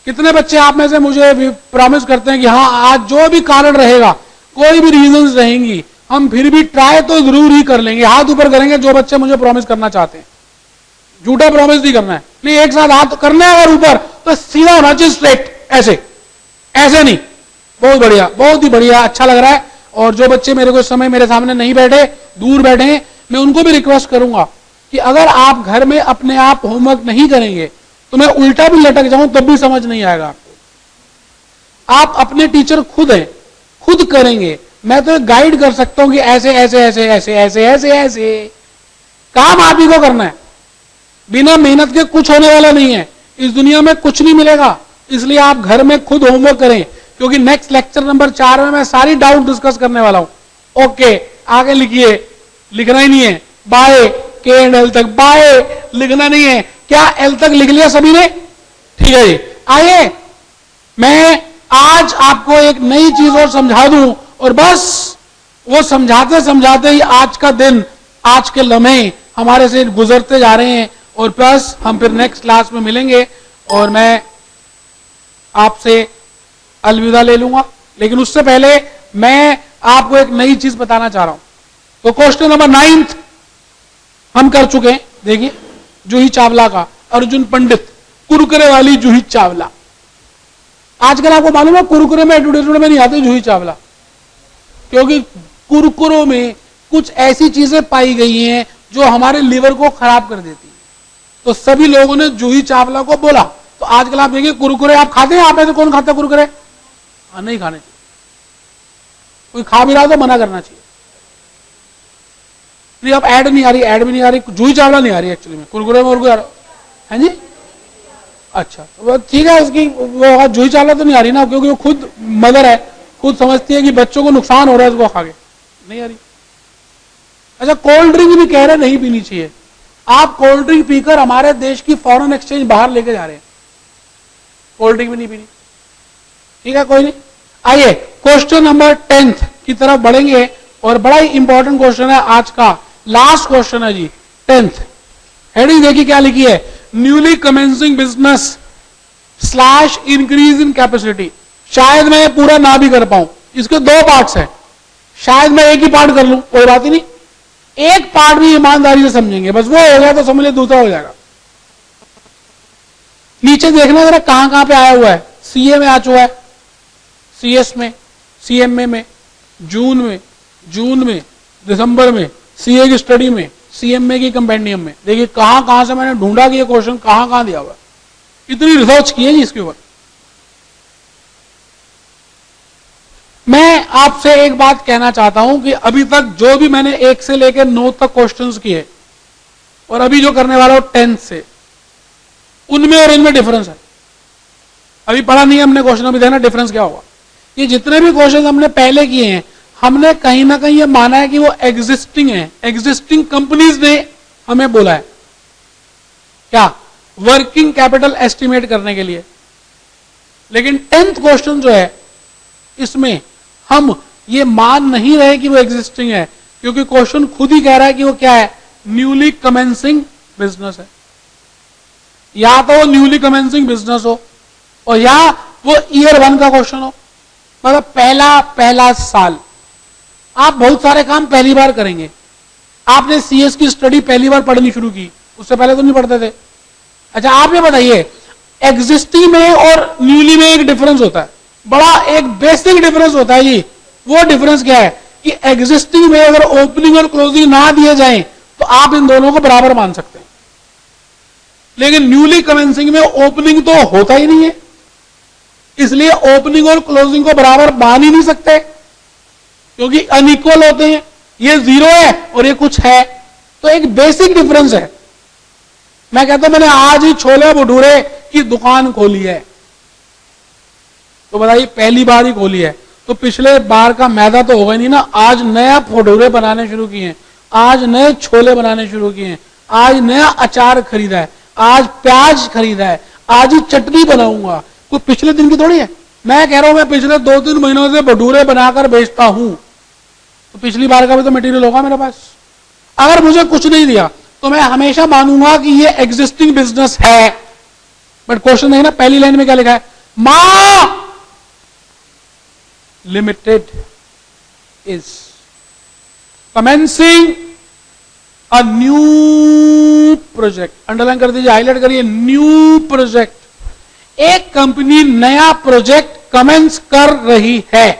कितने बच्चे आप में से मुझे प्रॉमिस करते हैं कि हाँ आज जो भी कारण रहेगा, कोई भी रीजंस रहेंगी, हम फिर भी ट्राई तो जरूर ही कर लेंगे? हाथ ऊपर करेंगे जो बच्चे मुझे प्रॉमिस करना चाहते हैं। झूठा प्रॉमिस नहीं करना है, नहीं एक साथ हाथ करना है, और ऊपर तो सीधा होना चाहिए, स्ट्रेट, ऐसे ऐसे नहीं। बहुत बढ़िया, बहुत ही बढ़िया, अच्छा लग रहा है। और जो बच्चे मेरे को इस समय मेरे सामने नहीं बैठे, दूर बैठे हैं, मैं उनको भी रिक्वेस्ट करूंगा कि अगर आप घर में अपने आप होमवर्क नहीं करेंगे तो मैं उल्टा भी लटक जाऊं तब भी समझ नहीं आएगा आपको। आप अपने टीचर खुद हैं, खुद करेंगे, मैं तो गाइड कर सकता हूं कि ऐसे ऐसे ऐसे ऐसे ऐसे ऐसे ऐसे, काम आप ही को करना है। बिना मेहनत के कुछ होने वाला नहीं है, इस दुनिया में कुछ नहीं मिलेगा। इसलिए आप घर में खुद होमवर्क करें, क्योंकि नेक्स्ट लेक्चर नंबर 4 में मैं सारी डाउट डिस्कस करने वाला हूं। ओके, आगे लिखिए, लिखना ही नहीं है, बाय के एंड एल तक, बाय लिखना नहीं है। क्या एल तक लिख लिया सभी ने? ठीक है जी, आइए मैं आज आपको एक नई चीज और समझा दूं, और बस वो समझाते समझाते ही आज का दिन, आज के लम्हे हमारे से गुजरते जा रहे हैं, और प्लस हम फिर नेक्स्ट क्लास में मिलेंगे और मैं आपसे अलविदा ले लूंगा। लेकिन उससे पहले मैं आपको एक नई चीज बताना चाह रहा हूं। तो क्वेश्चन नंबर 9 हम कर चुके हैं। देखिए, जूही चावला का, अर्जुन पंडित, कुरकुरे वाली जूही चावला। आजकल आपको मालूम है कुरकुरे में एडवर्टाइजमेंट में नहीं आते जूही चावला, क्योंकि कुरकुरों में कुछ ऐसी चीजें पाई गई हैं जो हमारे लिवर को खराब कर देती है। तो सभी लोगों ने जूही चावला को बोला। तो आजकल आप देखिए कुरकुरे आप खाते हैं, आप में से कौन खाता कुरकुरे? नहीं खाने चाहिए। कोई खा भी रहा तो मना करना चाहिए। नहीं, अब ऐड नहीं आ रही, ऐड भी नहीं आ रही, जूही चावला नहीं आ रही एक्चुअली में, कुरकुरे में और है जी। अच्छा, वो ठीक है, उसकी वो जूही चावला तो नहीं आ रही ना, क्योंकि वो खुद मदर है, खुद समझती है कि बच्चों को नुकसान हो रहा है, उसको खा के नहीं आ रही। अच्छा, कोल्ड ड्रिंक भी कह रहे नहीं पीनी चाहिए। आप कोल्ड ड्रिंक पीकर हमारे देश की फॉरेन एक्सचेंज बाहर लेके जा रहे हैं। कोल्ड ड्रिंक भी नहीं पीनी, ठीक है, कोई नहीं। आइए क्वेश्चन नंबर 10 की तरफ बढ़ेंगे, और बड़ा ही इंपॉर्टेंट क्वेश्चन है आज का, लास्ट क्वेश्चन है जी 10th। हेडिंग देखिए क्या लिखी है, newly commencing business slash increase in capacity. शायद मैं पूरा ना भी कर पाऊं, इसके 2 पार्ट्स हैं, शायद मैं एक ही पार्ट कर लूं, कोई बात ही नहीं। एक पार्ट भी ईमानदारी से समझेंगे, बस वो हो गया तो समझ ले दूसरा हो जाएगा। नीचे देखना जरा कहां पे आया हुआ है। सीए में आ चुका है, सीएस में, सीएमए में, जून में, दिसंबर में, सीए की स्टडी में, सीएमए की कंपेंडियम में। देखिए कहां से मैंने ढूंढा कि ये क्वेश्चन कहां दिया हुआ है। इतनी रिसर्च की है जी इसके ऊपर। मैं आपसे एक बात कहना चाहता हूं कि अभी तक जो भी मैंने 1 से लेकर 9 तक क्वेश्चंस किए, और अभी जो करने वाला हूं 10 से, उनमें और इनमें डिफरेंस है। अभी पढ़ा नहीं है हमने क्वेश्चन, अभी देखना डिफरेंस क्या होगा। ये जितने भी क्वेश्चन हमने पहले किए हैं, हमने कहीं ना कहीं ये माना है कि वो एग्जिस्टिंग है, एग्जिस्टिंग कंपनीज ने हमें बोला है क्या, वर्किंग कैपिटल एस्टिमेट करने के लिए। लेकिन 10th क्वेश्चन जो है, इसमें हम ये मान नहीं रहे कि वो एग्जिस्टिंग है, क्योंकि क्वेश्चन खुद ही कह रहा है कि वो क्या है, न्यूली कमेंसिंग बिजनेस है। या तो वो न्यूली कमेंसिंग बिजनेस हो, और या वो ईयर 1 का क्वेश्चन हो, मतलब पहला साल। आप बहुत सारे काम पहली बार करेंगे। आपने सीएस की स्टडी पहली बार पढ़नी शुरू की, उससे पहले तो नहीं पढ़ते थे। अच्छा, आप ये बताइए, एग्जिस्टिंग में और न्यूली में एक डिफरेंस होता है, बड़ा एक बेसिक डिफरेंस होता है जी। वो डिफरेंस क्या है कि एग्जिस्टिंग में अगर ओपनिंग और क्लोजिंग ना दिए जाएं तो आप इन दोनों को बराबर मान सकते हैं, लेकिन न्यूली कमेंसिंग में ओपनिंग तो होता ही नहीं है, इसलिए ओपनिंग और क्लोजिंग को बराबर मान ही नहीं सकते, क्योंकि अनइक्वल होते हैं। ये 0 है और ये कुछ है, तो एक बेसिक डिफरेंस है। मैं कहता हूं मैंने आज ही छोले भटूरे की दुकान खोली है, तो बताइए पहली बार ही खोली है, तो पिछले बार का मैदा तो होगा नहीं ना। आज नया भटूरे बनाने शुरू किए हैं, आज नए छोले बनाने शुरू किए हैं, आज नया अचार खरीदा है, आज प्याज खरीदा है, आज ही चटनी बनाऊंगा, कोई पिछले दिन की थोड़ी है। मैं कह रहा हूं मैं पिछले 2-3 महीनों से भटूरे बनाकर बेचता हूं, तो पिछली बार का भी तो मटेरियल होगा मेरे पास। अगर मुझे कुछ नहीं दिया तो मैं हमेशा मानूंगा कि ये एग्जिस्टिंग बिजनेस है। बट क्वेश्चन है ना, पहली लाइन में क्या लिखा है, मा limited is commencing a new project. Underline कर दीजिए, हाईलाइट करिए, न्यू प्रोजेक्ट। एक कंपनी नया प्रोजेक्ट कमेंस कर रही है।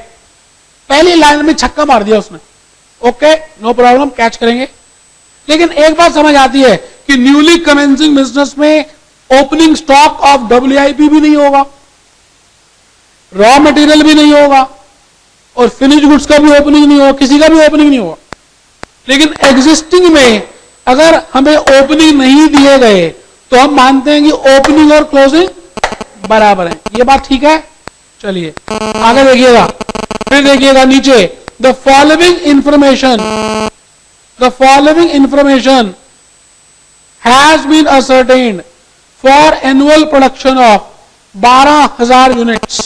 पहली लाइन में छक्का मार दिया उसने, ओके, नो प्रॉब्लम, कैच करेंगे। लेकिन एक बात समझ आती है कि न्यूली कमेंसिंग बिजनेस में ओपनिंग स्टॉक ऑफ WIP भी नहीं होगा, रॉ मटेरियल भी नहीं होगा, और फिनिश गुड्स का भी ओपनिंग नहीं होगा, किसी का भी ओपनिंग नहीं होगा। लेकिन एग्जिस्टिंग में अगर हमें ओपनिंग नहीं दिए गए तो हम मानते हैं कि ओपनिंग और क्लोजिंग बराबर है। ये बात ठीक है। चलिए आगे देखिएगा, फिर देखिएगा नीचे, the following information has been ascertained for annual production of 12,000 units.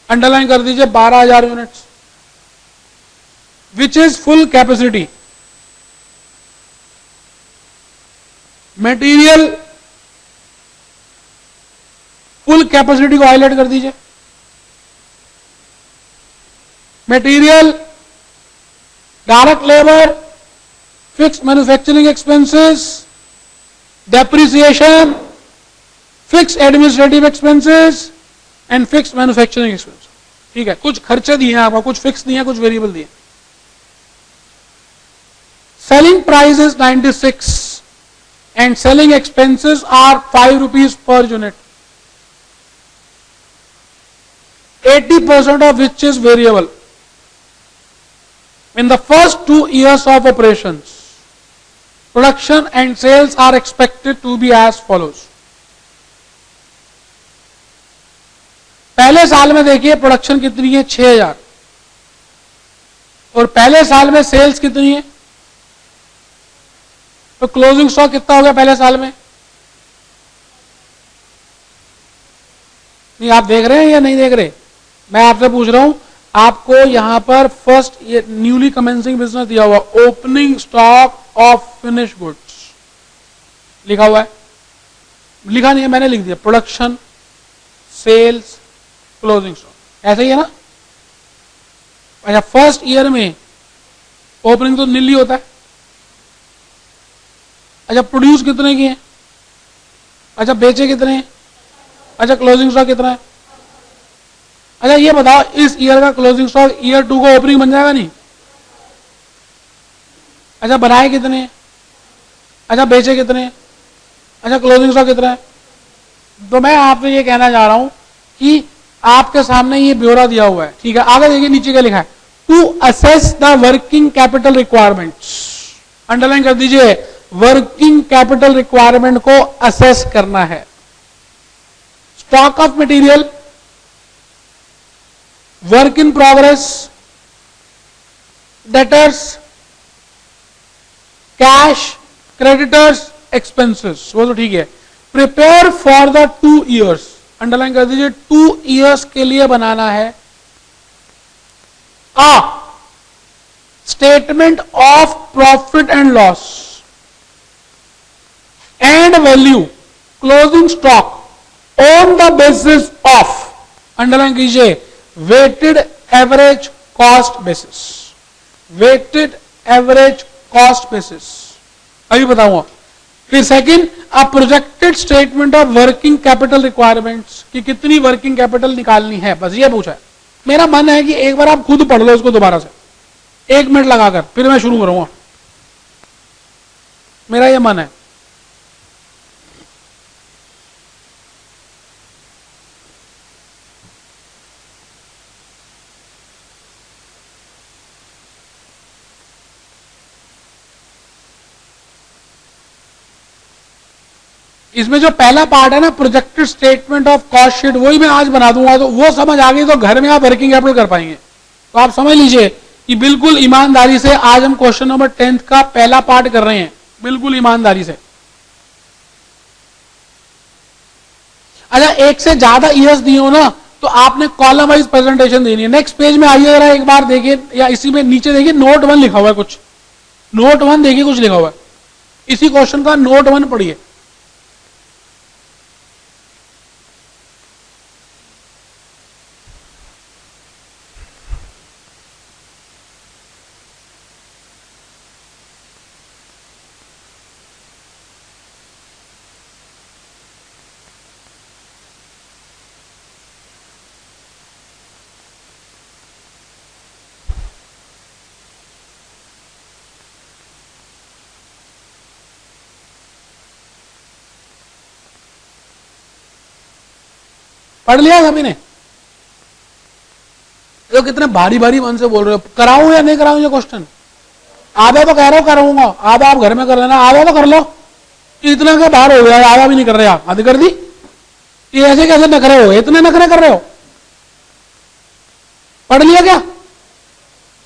Underline कर दीजिए, 12,000 units, which is full capacity. Material full capacity को हाईलाइट कर दीजिए। Material, direct labour, fixed manufacturing expenses, depreciation, fixed administrative expenses and fixed manufacturing expenses. ठीक है, कुछ खर्चे दिए हैं आपको, कुछ फिक्स दिए हैं, कुछ वेरिएबल दिए। Selling price is 96 and selling expenses are 5 rupees per unit, 80% of which is variable. In the first 2 years of operations, production and sales are expected to be as follows. पहले साल में देखिए production कितनी है, 6000, और पहले साल में सेल्स कितनी है, तो क्लोजिंग स्टॉक कितना हो गया पहले साल में? नहीं, आप देख रहे हैं या नहीं देख रहे? मैं आपसे पूछ रहा हूं, आपको यहां पर फर्स्ट ये न्यूली कमेंसिंग बिजनेस दिया हुआ, opening stock of finish goods लिखा हुआ है, लिखा नहीं है, मैंने लिख दिया, प्रोडक्शन, सेल्स, क्लोजिंग स्टॉक, ऐसा ही है ना? अच्छा, फर्स्ट ईयर में ओपनिंग तो नीली होता है। अच्छा, प्रोड्यूस कितने की है? अच्छा, बेचे कितने हैं? अच्छा, क्लोजिंग स्टॉक कितना है? अच्छा, ये बताओ इस ईयर का क्लोजिंग स्टॉक ईयर 2 को ओपनिंग बन जाएगा नहीं? अच्छा, बनाए कितने हैं? अच्छा, बेचे कितने हैं? अच्छा, क्लोजिंग स्टॉक कितना है? तो मैं आपसे ये कहना चाह रहा हूं कि आपके सामने ये ब्यौरा दिया हुआ है, ठीक है? आगे देखिए नीचे क्या लिखा है, to assess the working capital requirements, underline कर दीजिए, वर्किंग कैपिटल रिक्वायरमेंट को असेस करना है। Stock of material, work in progress, debtors, cash, creditors, expenses, वो तो ठीक है। Prepare for the 2 years, underline कर दीजिए, 2 years के लिए बनाना है a statement of profit and loss and value closing stock on the basis of, underline कीजिए, weighted average cost basis, weighted average cost basis, अभी बताऊंगा। फिर second, a projected statement of working capital requirements, कि कितनी working capital निकालनी है, बस ये पूछा है। मेरा मन है कि एक बार आप खुद पढ़ लो इसको दोबारा से, 1 मिनट लगाकर, फिर मैं शुरू करूंगा, मेरा ये मन है। इसमें जो पहला पार्ट है ना, projected statement of cost sheet, वही मैं आज बना दूंगा, तो वो समझ आ गई तो घर में आप वर्किंग कैपिटल कर पाएंगे। तो आप समझ लीजिए कि बिल्कुल ईमानदारी से आज हम क्वेश्चन नंबर 10th का पहला पार्ट कर रहे हैं, बिल्कुल ईमानदारी से। अच्छा, एक से ज्यादा ईयर्स दिए हो ना, तो आपने कॉलम वाइज प्रेजेंटेशन देनी है। नेक्स्ट पेज में आइए जरा एक बार देखिए, या इसी में नीचे देखिए, नोट 1 लिखा हुआ है, कुछ नोट 1 देखिए, कुछ लिखा हुआ है, इसी क्वेश्चन का नोट 1 पढ़िए। पढ़ लिया सभी ने? तो कितने भारी भारी मन से बोल रहे हो, कराऊं या नहीं कराऊं ये क्वेश्चन? आधा तो कह रहा हूं कराऊंगा, आधा आप घर में कर लेना, आधा तो कर लो। इतना का बाहर हो गया, आधा भी नहीं कर रहे आप, आधी कर दी। ये ऐसे कैसे नखरे हो, इतने नखरे कर रहे हो? पढ़ लिया क्या?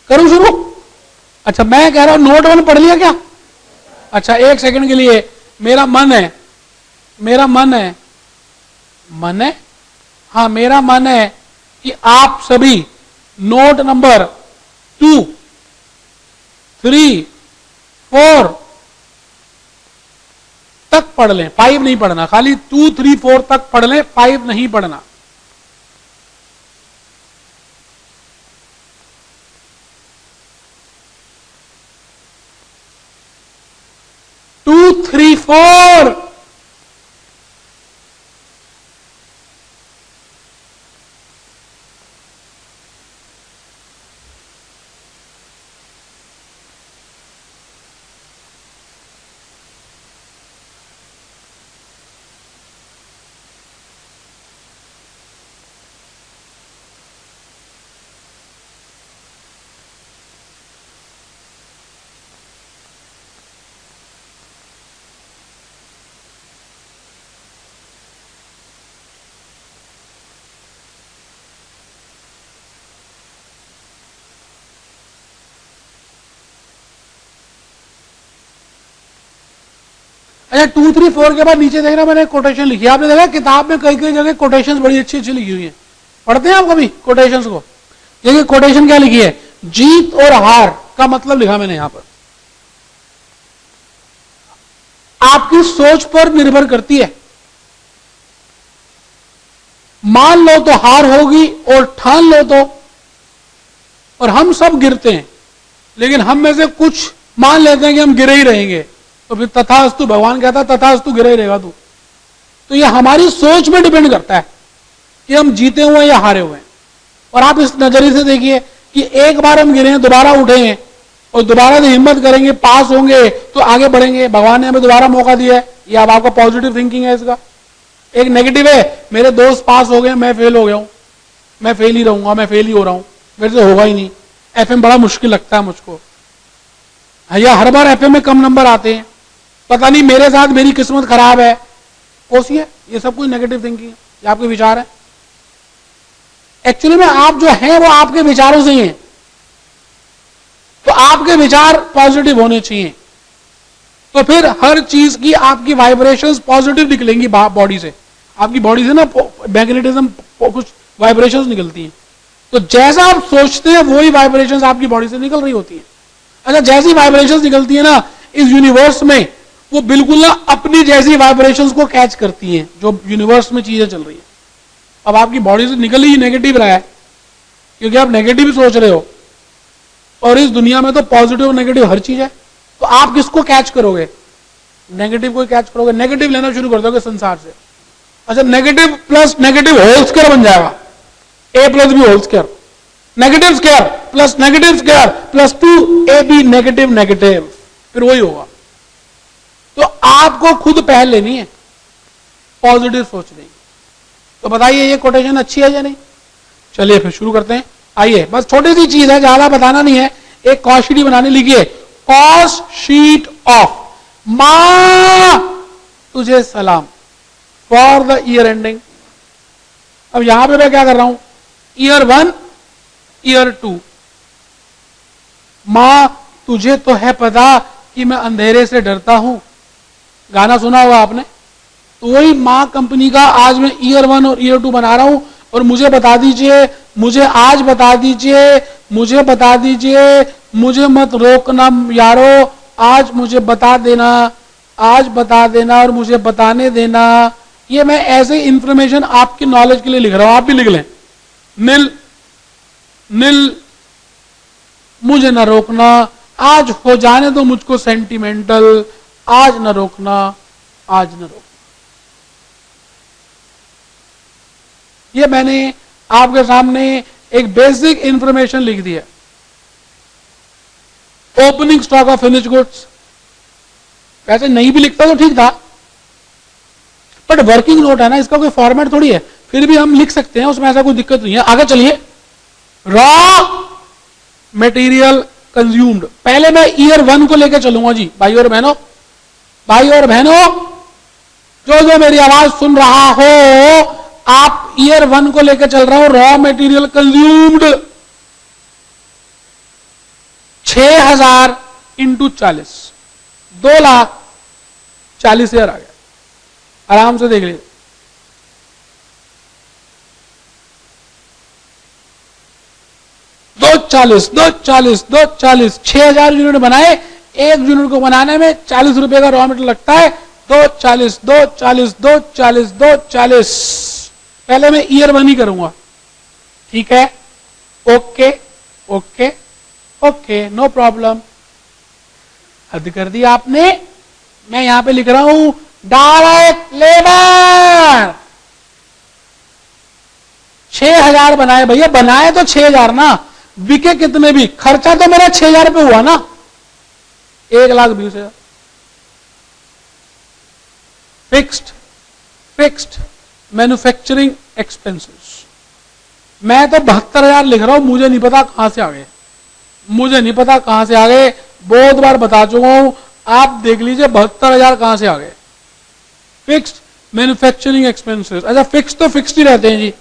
करूं शुरू? अच्छा, मैं कह रहा हूं नोट 1 पढ़ लिया क्या? अच्छा, 1 सेकंड के लिए मेरा मन है, हाँ मेरा मन है कि आप सभी नोट नंबर 2, 3, 4 तक पढ़ लें, 5 नहीं पढ़ना, खाली 2, 3, 4 तक पढ़ लें, 5 नहीं पढ़ना। टू, 3, 4। अच्छा, 2, 3, 4 के बाद नीचे देख रहा मैंने कोटेशन लिखी है। आपने देखा किताब में कई कई जगह कोटेशन बड़ी अच्छी अच्छी लिखी हुई है। पढ़ते हैं आप कभी कोटेशन को? देखिए कोटेशन क्या लिखी है, जीत और हार का मतलब लिखा मैंने यहां पर। आपकी सोच पर निर्भर करती है। मान लो तो हार होगी और ठान लो तो, और हम सब गिरते हैं, लेकिन हम में से कुछ मान लेते हैं कि हम गिरे ही रहेंगे, तो फिर तथास्तु, भगवान कहता है तथास्तु, गिरा ही रहेगा तू। तो ये हमारी सोच में डिपेंड करता है कि हम जीते हुए हैं या हारे हुए हैं। और आप इस नजरिए से देखिए कि एक बार हम गिरे हैं, दोबारा उठे हैं और दोबारा से हिम्मत करेंगे, पास होंगे तो आगे बढ़ेंगे। भगवान ने हमें दोबारा मौका दिया है। ये अब आपका पॉजिटिव थिंकिंग है। इसका एक नेगेटिव है, मेरे दोस्त पास हो गए, मैं फेल हो गया हूं, मैं फेल ही रहूंगा, मैं फेल ही हो रहा हूं, मेरे से होगा ही नहीं, एफएम बड़ा मुश्किल लगता है मुझको, या हर बार एफएम में कम नंबर आते हैं, पता नहीं मेरे साथ मेरी किस्मत खराब है। कोशिए, ये सब कुछ नेगेटिव थिंकिंग है, ये आपके विचार है। एक्चुअली में आप जो हैं वो आपके विचारों से ही हैं, तो आपके विचार पॉजिटिव होने चाहिए, तो फिर हर चीज की आपकी वाइब्रेशंस पॉजिटिव निकलेंगी बॉडी से। आपकी बॉडी से ना मैग्नेटिज्म, कुछ वाइब्रेशंस निकलती हैं, तो जैसा आप सोचते हैं वही वाइब्रेशंस आपकी बॉडी से निकल रही होती है। अच्छा, जैसी वाइब्रेशंस निकलती है ना इस यूनिवर्स में, वो बिल्कुल ना अपनी जैसी वाइब्रेशंस को कैच करती हैं जो यूनिवर्स में चीजें चल रही है। अब आपकी बॉडी से निकल ही नेगेटिव रहा है, क्योंकि आप नेगेटिव सोच रहे हो, और इस दुनिया में तो पॉजिटिव और नेगेटिव हर चीज है, तो आप किसको कैच करोगे? नेगेटिव को कैच करोगे, नेगेटिव लेना शुरू कर दोगे संसार से। अच्छा, negative plus negative whole square बन जाएगा, A plus B whole square, negative square plus negative square plus 2ab negative negative, फिर वही होगा। तो आपको खुद पहल लेनी है पॉजिटिव सोचने की। तो बताइए ये कोटेशन अच्छी है या नहीं? चलिए फिर शुरू करते हैं। आइए, बस छोटी सी चीज है, ज्यादा बताना नहीं है। एक कॉस्ट शीट बनाने, लिखिए कॉस्ट शीट ऑफ मां तुझे सलाम फॉर द ईयर एंडिंग। अब यहां पे मैं क्या कर रहा हूं, ईयर 1, ईयर 2। मां तुझे तो है पता कि मैं अंधेरे से डरता हूं, गाना सुना होगा आपने। तो वही मां कंपनी का आज मैं ईयर 1 और ईयर 2 बना रहा हूं, और मुझे बता दीजिए, मुझे आज बता दीजिए, मुझे बता दीजिए, मुझे मत रोकना यारो, आज मुझे बता देना, आज बता देना और मुझे बताने देना। ये मैं ऐसे इंफॉर्मेशन आपकी नॉलेज के लिए लिख रहा हूं, आप भी लिख लें। नील नील मुझे न रोकना, आज हो जाने दो मुझको सेंटिमेंटल, आज न रोकना, आज न रोकना। ये मैंने आपके सामने एक बेसिक इंफॉर्मेशन लिख दी है। Opening stock of finished goods, वैसे नहीं भी लिखता तो ठीक था, बट वर्किंग नोट है ना, इसका कोई फॉर्मेट थोड़ी है, फिर भी हम लिख सकते हैं, उसमें ऐसा कोई दिक्कत नहीं है। आगे चलिए, रॉ मटेरियल कंज्यूम्ड। पहले मैं ईयर 1 को लेकर चलूंगा जी, भाई और बहनों, भाई और बहनों, जो मेरी आवाज सुन रहा हो, आप ईयर 1 को लेकर चल रहा हूं। रॉ मटेरियल कंज्यूम्ड 6000 इंटू 40, 2,40,000 आ गया। आराम से देख लीजिए, 6,000 यूनिट बनाए। एक यूनिट को बनाने में 40 रुपए का रॉ मटेरियल लगता है, 240, 240, 240, 240। पहले मैं ईयर वन ही करूंगा, ठीक है? Okay okay okay, no problem. हद कर दिया आपने। मैं यहां पे लिख रहा हूं डायरेक्ट लेबर 6000 बनाए भैया, बनाए तो 6000 ना, बिके कितने भी, खर्चा तो मेरा 6000 पे हुआ ना, 1,20,000। फिक्स्ड मैन्युफैक्चरिंग एक्सपेंसेस मैं तो 72,000 लिख रहा हूं, मुझे नहीं पता कहां से आ गए, मुझे नहीं पता कहां से आ गए, बहुत बार बता चुका हूं, आप देख लीजिए 72,000 कहां से आ गए। फिक्स्ड मैन्युफैक्चरिंग एक्सपेंसेस, अच्छा फिक्स तो फिक्स्ड ही रहते हैं जी,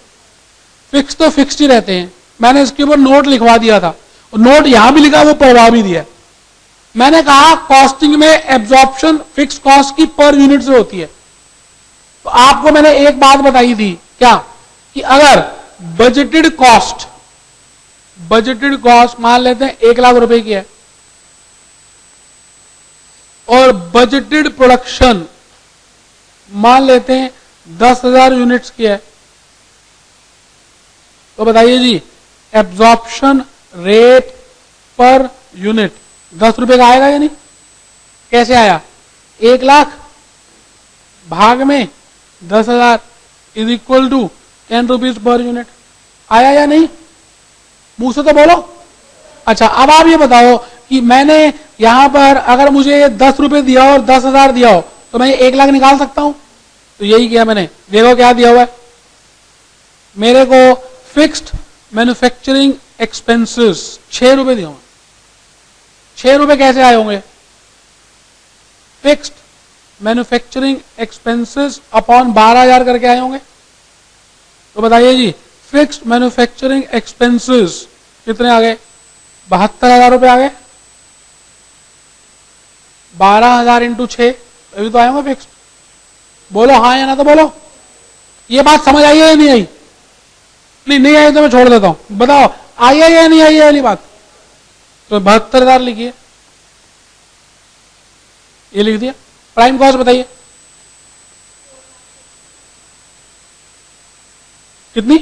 फिक्स तो फिक्स्ड ही रहते हैं। मैंने इसके ऊपर नोट लिखवा दिया था, नोट यहां भी लिखा, वो पढ़वा भी दिया। मैंने कहा कॉस्टिंग में एब्जॉर्प्शन फिक्स कॉस्ट की पर यूनिट से होती है। तो आपको मैंने एक बात बताई थी, क्या, कि अगर बजटेड कॉस्ट मान लेते हैं 1,00,000 रुपए की है और बजटेड प्रोडक्शन मान लेते हैं 10,000 यूनिट्स की है, तो बताइए जी एब्जॉर्प्शन रेट पर यूनिट 10 रुपए का आएगा या नहीं? कैसे आया? 1,00,000 भाग में 10,000 is equal to 10 rupees per unit, आया या नहीं? मुंह से तो बोलो। अच्छा अब आप ये बताओ कि मैंने यहां पर अगर मुझे 10 रुपए दिया और 10,000 दिया हो तो मैं 1,00,000 निकाल सकता हूं? तो यही किया मैंने। देखो क्या दिया हुआ है मेरे को, फिक्स्ड मैन्युफैक्चरिंग एक्सपेंसेस 6 रुपए दिए होंगे। 6 रुपए कैसे आए होंगे? फिक्स्ड मैन्युफैक्चरिंग एक्सपेंसेस अपॉन 12,000 करके आए होंगे। तो बताइए जी फिक्स्ड मैन्युफैक्चरिंग एक्सपेंसेस कितने आ गए? 72,000 रुपए आ गए। 12,000 इंटू 6, अभी तो आए होंगे फिक्स्ड। बोलो हाँ या ना, तो बोलो। ये बात समझ आई है या नहीं आई? नहीं आई तो मैं छोड़ देता हूं। बताओ आई है या नहीं आई है वाली बात? तो 72,000 लिखिए, ये लिख दिया। प्राइम कॉस्ट बताइए कितनी?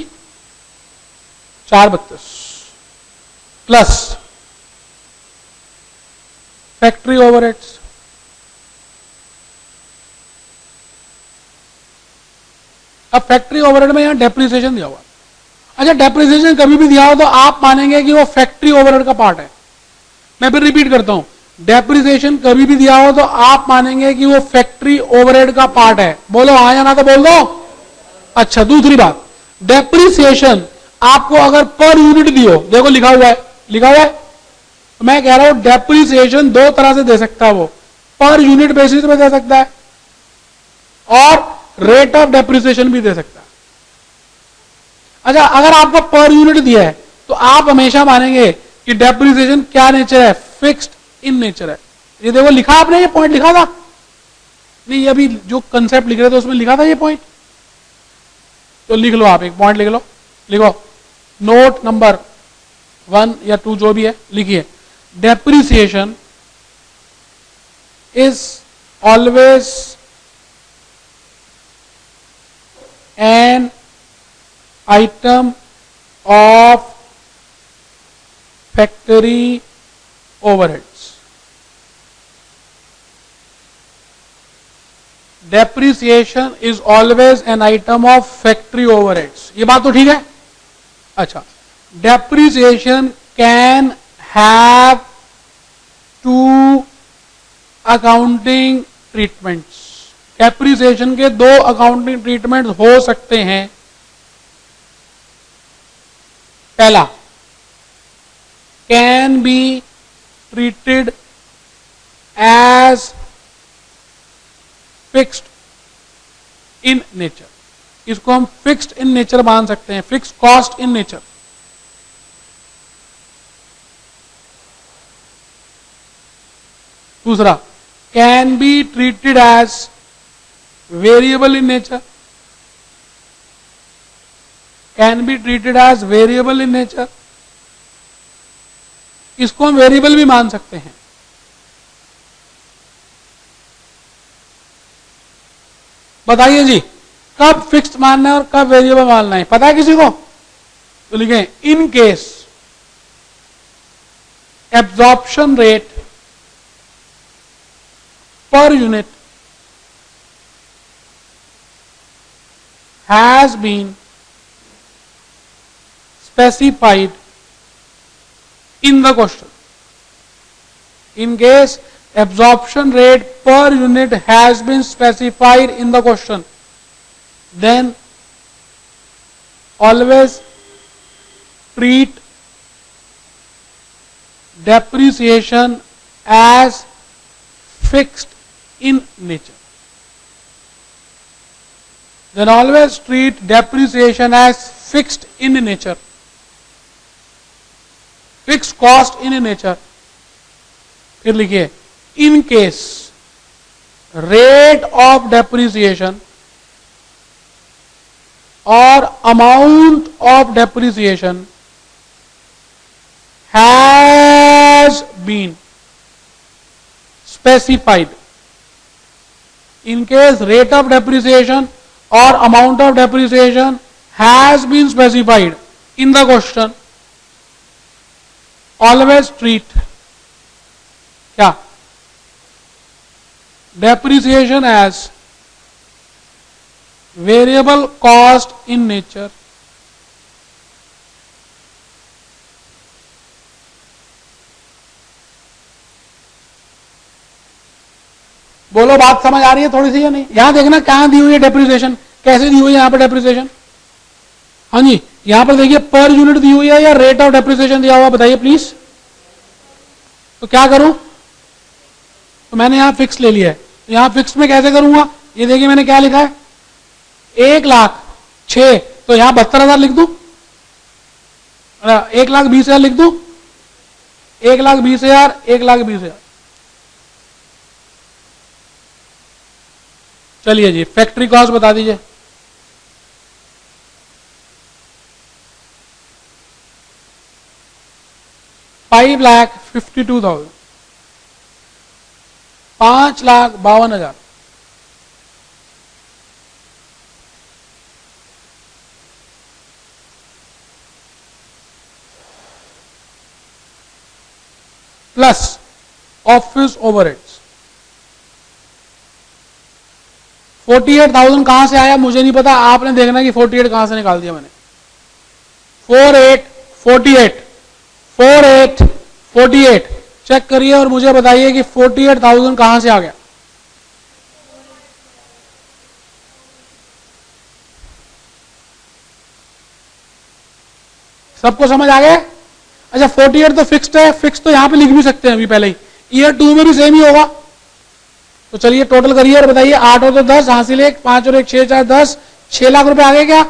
432 प्लस फैक्ट्री ओवरहेड्स। अब फैक्ट्री ओवरहेड में यहां डेप्रिसिएशन दिया हुआ। अच्छा डेप्रिसिएशन कभी भी दिया हो तो आप मानेंगे कि वो फैक्ट्री ओवरहेड का पार्ट है। मैं फिर रिपीट करता हूं, डेप्रिसिएशन कभी भी दिया हो तो आप मानेंगे कि वो फैक्ट्री ओवरहेड का पार्ट है। बोलो हाँ या ना, तो बोल दो। अच्छा दूसरी बात, डेप्रिसिएशन आपको अगर पर यूनिट दी हो, देखो लिखा हुआ है, मैं कह रहा हूं डेप्रिसिएशन दो तरह से दे सकता है, वो पर यूनिट बेसिस पे दे सकता है और रेट ऑफ डेप्रिसिएशन भी दे सकता है। अच्छा अगर आपको पर यूनिट दिया है तो आप हमेशा मानेंगे कि डेप्रिसिएशन क्या नेचर है? फिक्स्ड इन नेचर है। ये देखो लिखा आपने, ये पॉइंट लिखा था नहीं? अभी जो कंसेप्ट लिख रहे थे उसमें लिखा था ये पॉइंट, तो लिख लो आप, एक पॉइंट लिख लो। लिखो नोट नंबर 1 या 2 जो भी है लिखिए, depreciation is always an item of factory overheads. Depreciation is always an item of factory overheads. ये बात तो ठीक है। अच्छा depreciation can have 2 accounting treatments. Depreciation के 2 अकाउंटिंग ट्रीटमेंट हो सकते हैं। पहला, can be treated as fixed in nature. इसको हम फिक्स्ड इन नेचर मान सकते हैं, फिक्स कॉस्ट इन नेचर। दूसरा, can be treated as variable in nature. Can be treated as variable in nature, इसको हम वेरिएबल भी मान सकते हैं। बताइए जी, कब फिक्स्ड मानना है और कब वेरिएबल मानना है, पता है किसी को? तो लिखें, in case absorption rate per unit has been specified in the question. In case absorption rate per unit has been specified in the question, then always treat depreciation as fixed in nature. Then always treat depreciation as fixed in nature, fixed cost in nature. फिर लिखिए, in case rate of depreciation or amount of depreciation has been specified. In case rate of depreciation or amount of depreciation has been specified in the question, always treat क्या depreciation as variable cost in nature. बोलो, बात समझ आ रही है थोड़ी सी या नहीं? यहां देखना कहां दी हुई है डेप्रिसिएशन, कैसे दी हुई है यहां पर डेप्रिसिएशन? हाँ जी, यहां पर देखिए पर यूनिट दी हुई है या रेट ऑफ डेप्रिसिएशन दिया हुआ, बताइए प्लीज। तो क्या करूं? तो मैंने यहां फिक्स ले लिया है, तो यहां फिक्स में कैसे करूंगा? ये देखिए मैंने क्या लिखा है, 1,06,000, तो यहां 72,000 लिख दूं, 1,20,000 लिख दूं, 1,20,000, 1,20,000। चलिए जी, फैक्ट्री कॉस्ट बता दीजिए। $5,52,000, 5,52,000। Plus office overheads. 48,000 कहां से आया मुझे नहीं पता, आपने देखना कि 48 कहां से निकाल दिया मैंने। 48, 48, 48, 48 चेक करिए और मुझे बताइए कि 48,000 कहां से आ गया। सबको समझ आ गया? अच्छा, 48 तो फिक्स्ड है, फिक्स तो यहां पे लिख भी सकते हैं अभी पहले ही, ईयर 2 में भी सेम ही होगा। तो चलिए टोटल करिए और बताइए, 8 और 2 10, हासिल 1, 5 और 1 6, 4 10, 6 लाख रुपए आ गए क्या?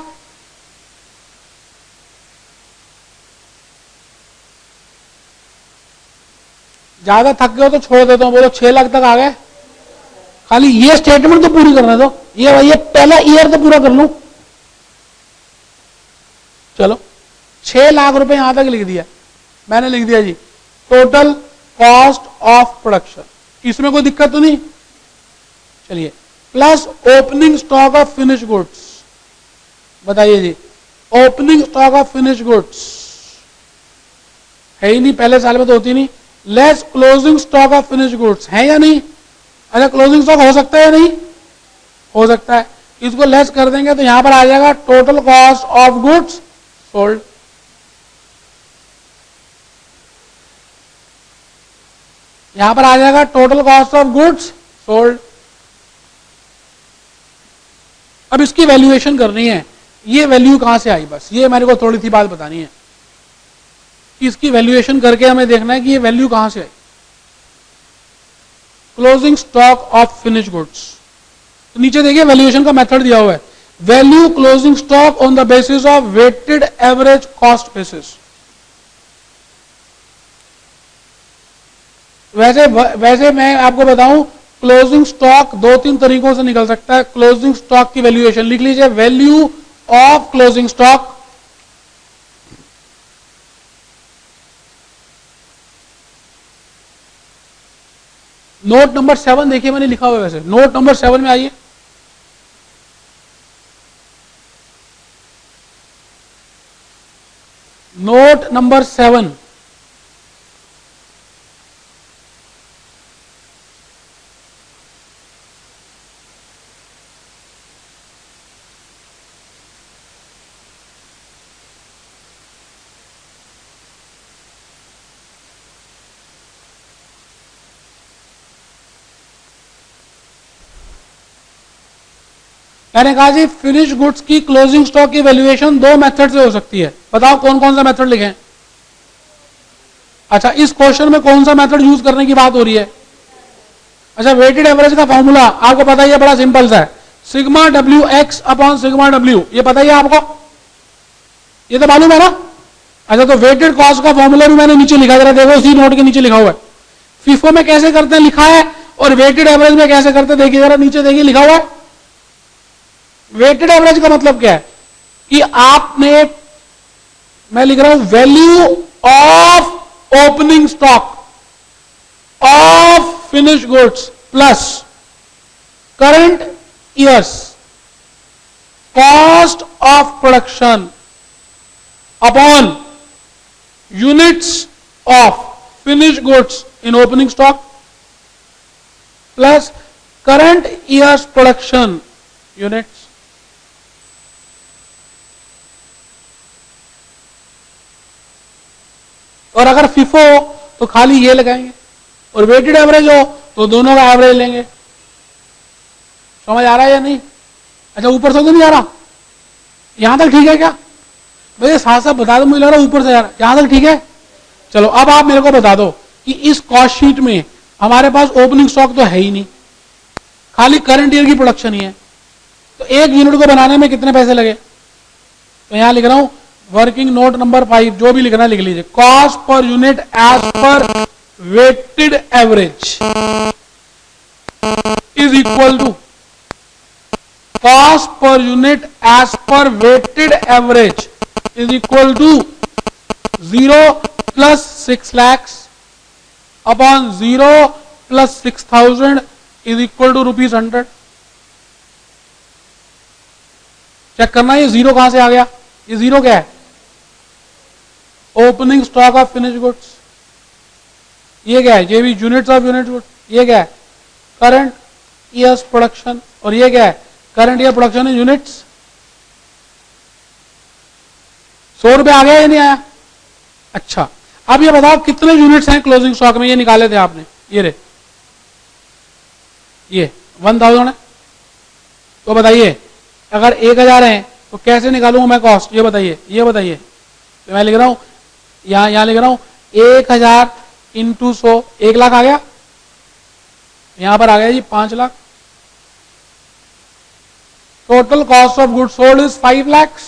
ज्यादा थक गए हो तो छोड़ देता हूं, बोलो 6 लाख तक आ गए। खाली ये स्टेटमेंट तो पूरी करने दो, ये पहला ईयर तो पूरा कर लूं। चलो 6 लाख रुपए यहां तक लिख दिया मैंने, लिख दिया जी टोटल कॉस्ट ऑफ प्रोडक्शन, इसमें कोई दिक्कत तो नहीं? चलिए, plus opening stock of finish goods, बताइए जी opening stock of finish goods है ही नहीं, पहले साल में तो होती नहीं। Less closing stock of finish goods है या नहीं? अच्छा, क्लोजिंग स्टॉक हो सकता है या नहीं? हो सकता है, इसको लेस कर देंगे तो यहां पर आ जाएगा total cost of goods sold. यहां पर आ जाएगा total cost of goods sold. अब इसकी वैल्यूएशन करनी है, ये वैल्यू कहां से आई, बस ये मेरे को थोड़ी सी बात बतानी है कि इसकी वैल्यूएशन करके हमें देखना है कि ये वैल्यू कहां से आई। Closing stock of finish goods, तो नीचे देखिए वैल्यूएशन का मेथड दिया हुआ है, value closing stock on the basis of weighted average cost basis. वैसे मैं आपको बताऊं, क्लोजिंग स्टॉक 2-3 तरीकों से निकल सकता है। क्लोजिंग स्टॉक की वैल्यूएशन लिख लीजिए, value of closing stock note number 7 देखिए मैंने लिखा हुआ है, वैसे नोट नंबर 7 में आइए, नोट नंबर 7, मैंने कहा जी फिनिश गुड्स की क्लोजिंग स्टॉक की वैल्यूएशन दो मेथड से हो सकती है। बताओ कौन कौन सा मेथड लिखें। अच्छा, इस क्वेश्चन में कौन सा मेथड यूज करने की बात हो रही है? अच्छा, वेटेड एवरेज का फॉर्मूला आपको पता ही है, बड़ा सिंपल सा है, sigma W x upon sigma W, ये पता ही है आपको, ये तो मालूम है ना। अच्छा, तो वेटेड कॉस्ट का फॉर्मूला भी मैंने नीचे लिखा, जरा देखो उसी नोट के नीचे लिखा हुआ है। फीफो में कैसे करते हैं लिखा है, और वेटेड एवरेज में कैसे करते हैं देखिए, जरा नीचे देखिए लिखा हुआ है। वेटेड एवरेज का मतलब क्या है कि आपने, मैं लिख रहा हूं value of opening stock of finish goods plus current year's cost of production upon units of finish goods in opening stock plus current year's production units. और अगर फिफो हो तो खाली ये लगाएंगे, और वेटेड एवरेज हो तो दोनों का एवरेज लेंगे। समझ आ रहा है या नहीं? अच्छा, ऊपर से तो नहीं आ रहा, यहां तक ठीक है क्या भैया? साथ साथ बता दो, मुझे लग रहा है ऊपर से आ रहा, यहां तक ठीक है। चलो अब आप मेरे को बता दो कि इस कॉस्ट शीट में हमारे पास ओपनिंग स्टॉक तो है ही नहीं, खाली करंट ईयर की प्रोडक्शन ही है, तो एक यूनिट को बनाने में कितने पैसे लगे? तो यहां लिख रहा हूं वर्किंग नोट नंबर 5, जो भी लिखना लिख लीजिए, cost per unit as per weighted average is equal to cost per unit as per weighted average is equal to 0 plus 6 lakhs upon 0 plus 6,000 is equal to ₹100। Check करना ये zero कहां से आ गया, ये जीरो क्या है? Opening stock of finish goods. ये क्या है? ये भी यूनिट्स ऑफ यूनिट गुड्स। ये क्या है? Current year's production. और ये क्या है? Current year production in units. 100 रुपए आ गया या नहीं आया? अच्छा, अब ये बताओ कितने यूनिट्स हैं क्लोजिंग स्टॉक में, ये निकाले थे आपने, ये रे, ये 1000 है। तो बताइए अगर 1000 है तो कैसे निकालूंगा मैं कॉस्ट, ये बताइए, ये बताइए। तो मैं लिख रहा हूं यहां लिख रहा हूं 1000 इंटू 100, 1 लाख आ गया। यहां पर आ गया जी 5 lakh. Total cost of goods sold is 5 lakhs।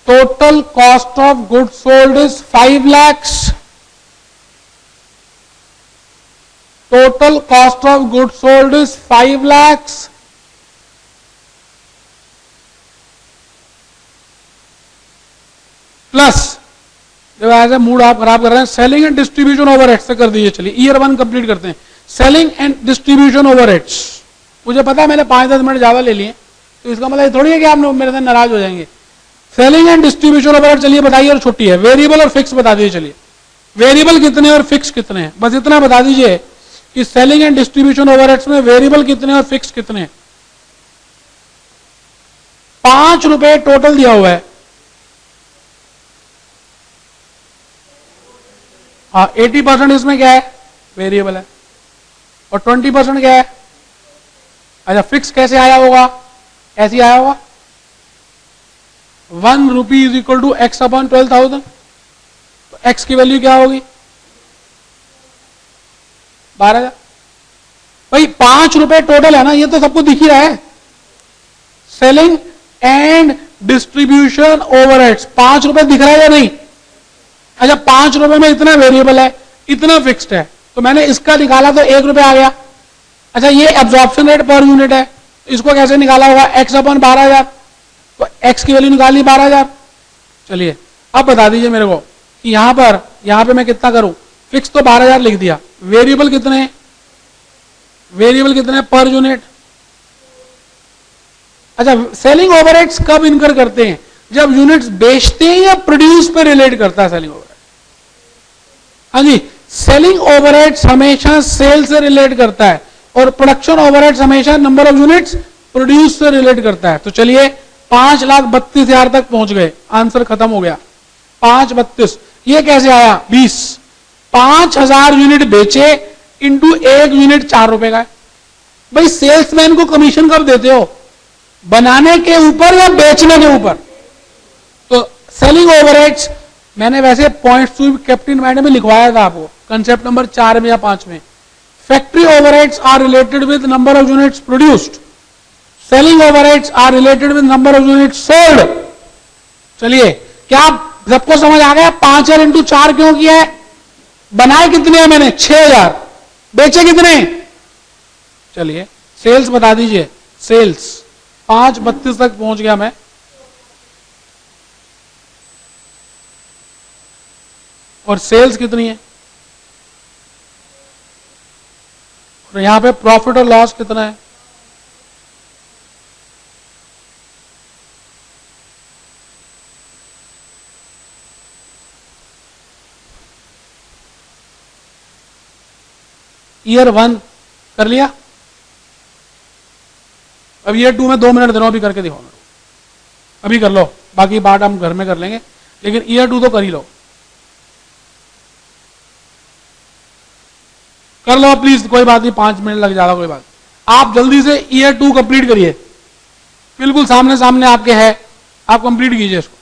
Total cost of goods sold is 5 lakhs। Total cost of goods sold is 5 lakhs। Plus, जब ऐसे मूड आप खराब कर रहे हैं, सेलिंग एंड डिस्ट्रीब्यूशन ओवरहेड्स से कर दीजिए। चलिए ईयर 1 कंप्लीट करते हैं। सेलिंग एंड डिस्ट्रीब्यूशन ओवरहेड्स, मुझे पता है मैंने 5-10 मिनट ज्यादा ले लिए, तो इसका मतलब थोड़ी है कि आप मेरे से नाराज हो जाएंगे। सेलिंग एंड डिस्ट्रीब्यूशन ओवरहेड चलिए बताइए, और छुट्टी है। वेरिएबल और फिक्स बता दीजिए। चलिए वेरिएबल कितने और फिक्स कितने हैं, बस इतना बता दीजिए कि सेलिंग एंड डिस्ट्रीब्यूशन ओवरहेड्स में वेरिएबल कितने और फिक्स कितने हैं। 5 रुपए टोटल दिया हुआ है। हाँ, 80% इसमें क्या है? वेरिएबल है। और 20% क्या है? अच्छा, फिक्स कैसे आया होगा? ऐसे आया होगा 1 rupee is equal to x upon 12,000। तो एक्स की वैल्यू क्या होगी? 12,000। भाई 5 रुपए टोटल है ना, ये तो सबको दिख ही रहा है। सेलिंग एंड डिस्ट्रीब्यूशन ओवरहेड्स 5 रुपए दिख रहा है या नहीं? अच्छा, 5 रुपए में इतना वेरिएबल है, इतना फिक्स्ड है, तो मैंने इसका निकाला तो 1 रुपए आ गया। अच्छा, ये एब्जॉर्प्शन रेट पर यूनिट है, इसको कैसे निकाला होगा? X upon 12,000। तो एक्स की वैल्यू निकाली 12,000। चलिए अब बता दीजिए मेरे को कि यहां पे मैं कितना करूं? फिक्स तो 12,000 लिख दिया, वेरिएबल कितने हैं? वेरिएबल कितने पर यूनिट? अच्छा, सेलिंग ओवरहेड्स कब इनकर करते हैं? जब यूनिट्स बेचते हैं या प्रोड्यूस पे रिलेट करता है सेलिंग ओवरहेड? हाँ जी, सेलिंग ओवरहेड्स हमेशा सेल से रिलेट करता है और प्रोडक्शन ओवरहेड्स हमेशा नंबर ऑफ यूनिट्स प्रोड्यूस से रिलेट करता है। तो चलिए 5,32,000 तक पहुंच गए, आंसर खत्म हो गया। 5,32 ये कैसे आया? 20 5,000 यूनिट बेचे इंटू 1 यूनिट 4 रुपए का है। भाई सेल्समैन को कमीशन कब देते हो? बनाने के ऊपर या बेचने के ऊपर? तो सेलिंग ओवरहेड्स मैंने वैसे पॉइंट्स कैप्टन मैडम में लिखवाया था आपको कंसेप्ट नंबर 4 में या 5 में। Factory overheads are related with number of units produced, selling overheads are related with number of units sold. चलिए क्या सबको समझ आ गया? 5,000 इंटू 4 क्यों किया है? बनाए कितने हैं मैंने? 6,000। बेचे कितने? चलिए सेल्स बता दीजिए। सेल्स 5,32 तक पहुंच गया मैं। और सेल्स कितनी है? और यहां पे प्रॉफिट और लॉस कितना है? ईयर 1 कर लिया। अब ईयर 2 में 2 मिनट दे रहा हूं, अभी करके दिखाओ मेरे को। अभी कर लो, बाकी बात हम घर में कर लेंगे, लेकिन ईयर 2 तो कर ही लो। कर लो प्लीज, कोई बात नहीं, 5 मिनट लग जाएगा, कोई बात। आप जल्दी से ईयर 2 कंप्लीट करिए, बिल्कुल सामने सामने आपके है, आप कंप्लीट कीजिए इसको।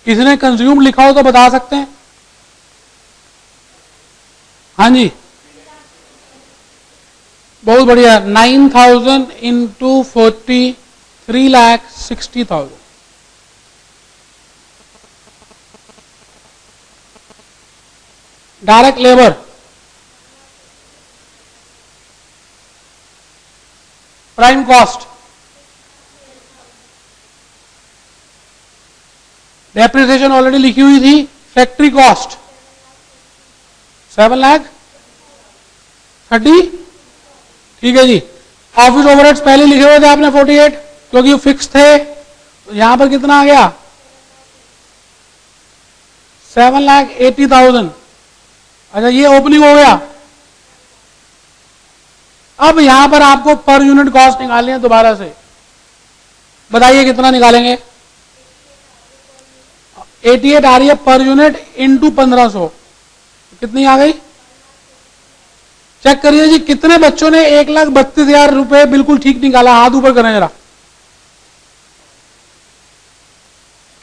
किसी ने कंज्यूम लिखा हो तो बता सकते हैं? हाँ जी, बहुत बढ़िया। 9,000 into 40, 3,60,000। Direct labour prime cost, depreciation already लिखी हुई थी, फैक्ट्री कॉस्ट 7,30,000, ठीक है जी। ऑफिस ओवरहेड्स पहले लिखे हुए थे आपने 48, क्योंकि फिक्स थे, तो यहां पर कितना आ गया 7,80,000। अच्छा, ये ओपनिंग हो गया। अब यहां पर आपको पर यूनिट कॉस्ट निकालनी है दोबारा से, बताइए कितना निकालेंगे। 88 आ रही है पर यूनिट इंटू 1500, कितनी आ गई, चेक करिए जी कितने बच्चों ने 1,32,000 रुपए बिल्कुल ठीक निकाला, हाथ ऊपर करें जरा।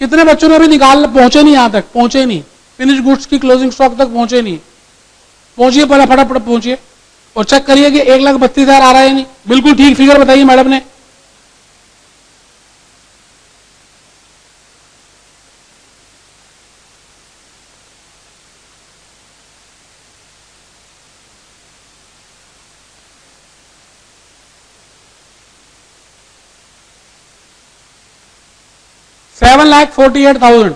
कितने बच्चों ने अभी निकाल, पहुंचे नहीं, यहां तक पहुंचे नहीं, फिनिश गुड्स की क्लोजिंग स्टॉक तक पहुंचे नहीं, पहुंचिए पहले फटाफट पहुंचिए और चेक करिए कि 1,32,000 आ रहा है नहीं, बिल्कुल ठीक फिगर बताइए मैडम ने। $7,48,000।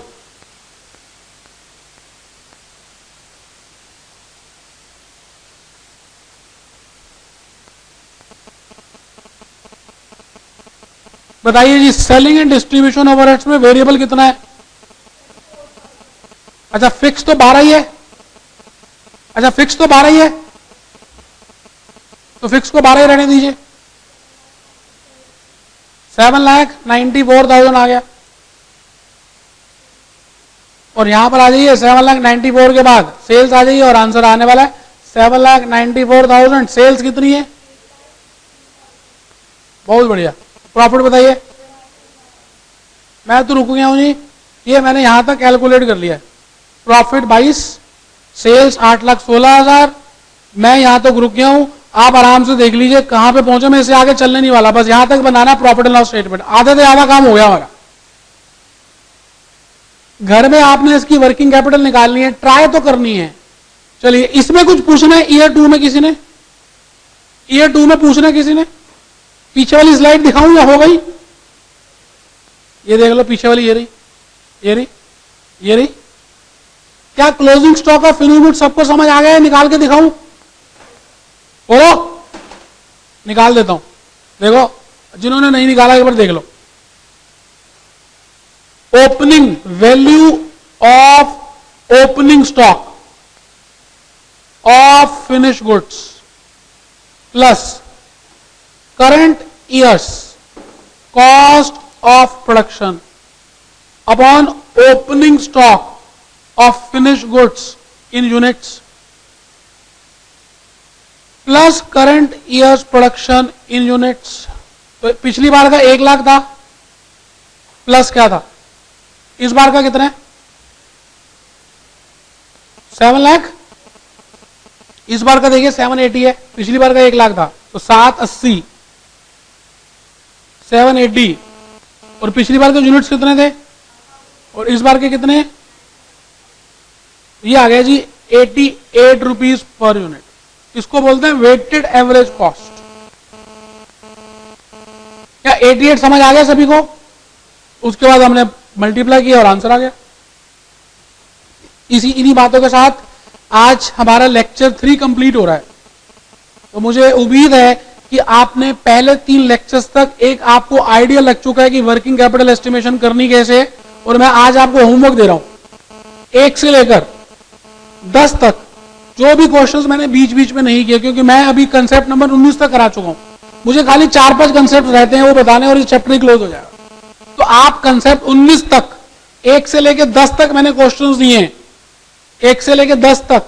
बताइए जी सेलिंग एंड डिस्ट्रीब्यूशन ओवरहेड्स में वेरिएबल कितना है। अच्छा फिक्स तो 12 ही है, अच्छा फिक्स तो 12 ही है, तो फिक्स को 12 ही रहने दीजिए। 7,94,000 आ गया, और यहां पर आ जाइए 7,94,000 के बाद सेल्स आ जाइए और आंसर आने वाला है 7,94,000। सेल्स कितनी है, बहुत बढ़िया। प्रॉफिट बताइए, मैं तो रुक गया हूं जी, ये मैंने यहां तक कैलकुलेट कर लिया। प्रॉफिट 22, सेल्स 8,16,000, मैं यहां तक रुक गया हूं। आप आराम से देख लीजिए कहां पे पहुंचे, मैं इससे आगे चलने नहीं वाला, बस यहां तक बनाना प्रॉफिट एंड लॉस स्टेटमेंट। आधे से ज्यादा काम हो गया हमारा। घर में आपने इसकी वर्किंग कैपिटल निकालनी है, ट्राई तो करनी है। चलिए इसमें कुछ पूछना है ईयर 2 में किसी ने, ईयर 2 में पूछना है किसी ने, पीछे वाली स्लाइड दिखाऊं या हो गई, ये देख लो पीछे वाली, ये रही, ये रही, ये रही। क्या closing stock of finish goods सबको समझ आ गया है, निकाल के दिखाऊं, बोलो, निकाल देता हूं। देखो जिन्होंने नहीं निकाला एक बार देख लो। Opening value of opening stock of finish goods plus current year's cost of production upon opening stock of finish goods in units plus current year's production in units. तो पिछली बार का 1 लाख था, प्लस क्या था, इस बार का कितना है 7 लाख, इस बार का देखिए 780 है, पिछली बार का 1 लाख था, तो 780, 780, और पिछली बार के यूनिट्स कितने थे, और इस बार के कितने, ये आ गया जी 88 रुपीज पर यूनिट। इसको बोलते हैं वेटेड एवरेज कॉस्ट। क्या 88 समझ आ गया सभी को। उसके बाद हमने मल्टीप्लाई किया और आंसर आ गया। इन्हीं बातों के साथ आज हमारा लेक्चर 3 कंप्लीट हो रहा है। तो मुझे उम्मीद है कि आपने पहले 3 लेक्चर्स तक एक आपको आइडिया लग चुका है कि वर्किंग कैपिटल एस्टिमेशन करनी कैसे। और मैं आज आपको होमवर्क दे रहा हूं 1 से लेकर 10 तक, जो भी क्वेश्चंस मैंने बीच बीच में नहीं किए, क्योंकि मैं अभी कंसेप्ट नंबर 19 तक करा चुका हूं। मुझे खाली 4-5 कंसेप्ट रहते हैं वो बताने, और ये चैप्टर ही क्लोज हो जाएगा। तो आप कंसेप्ट 19 तक 1 से लेकर 10 तक मैंने क्वेश्चंस दिए हैं, 1 से लेकर 10 तक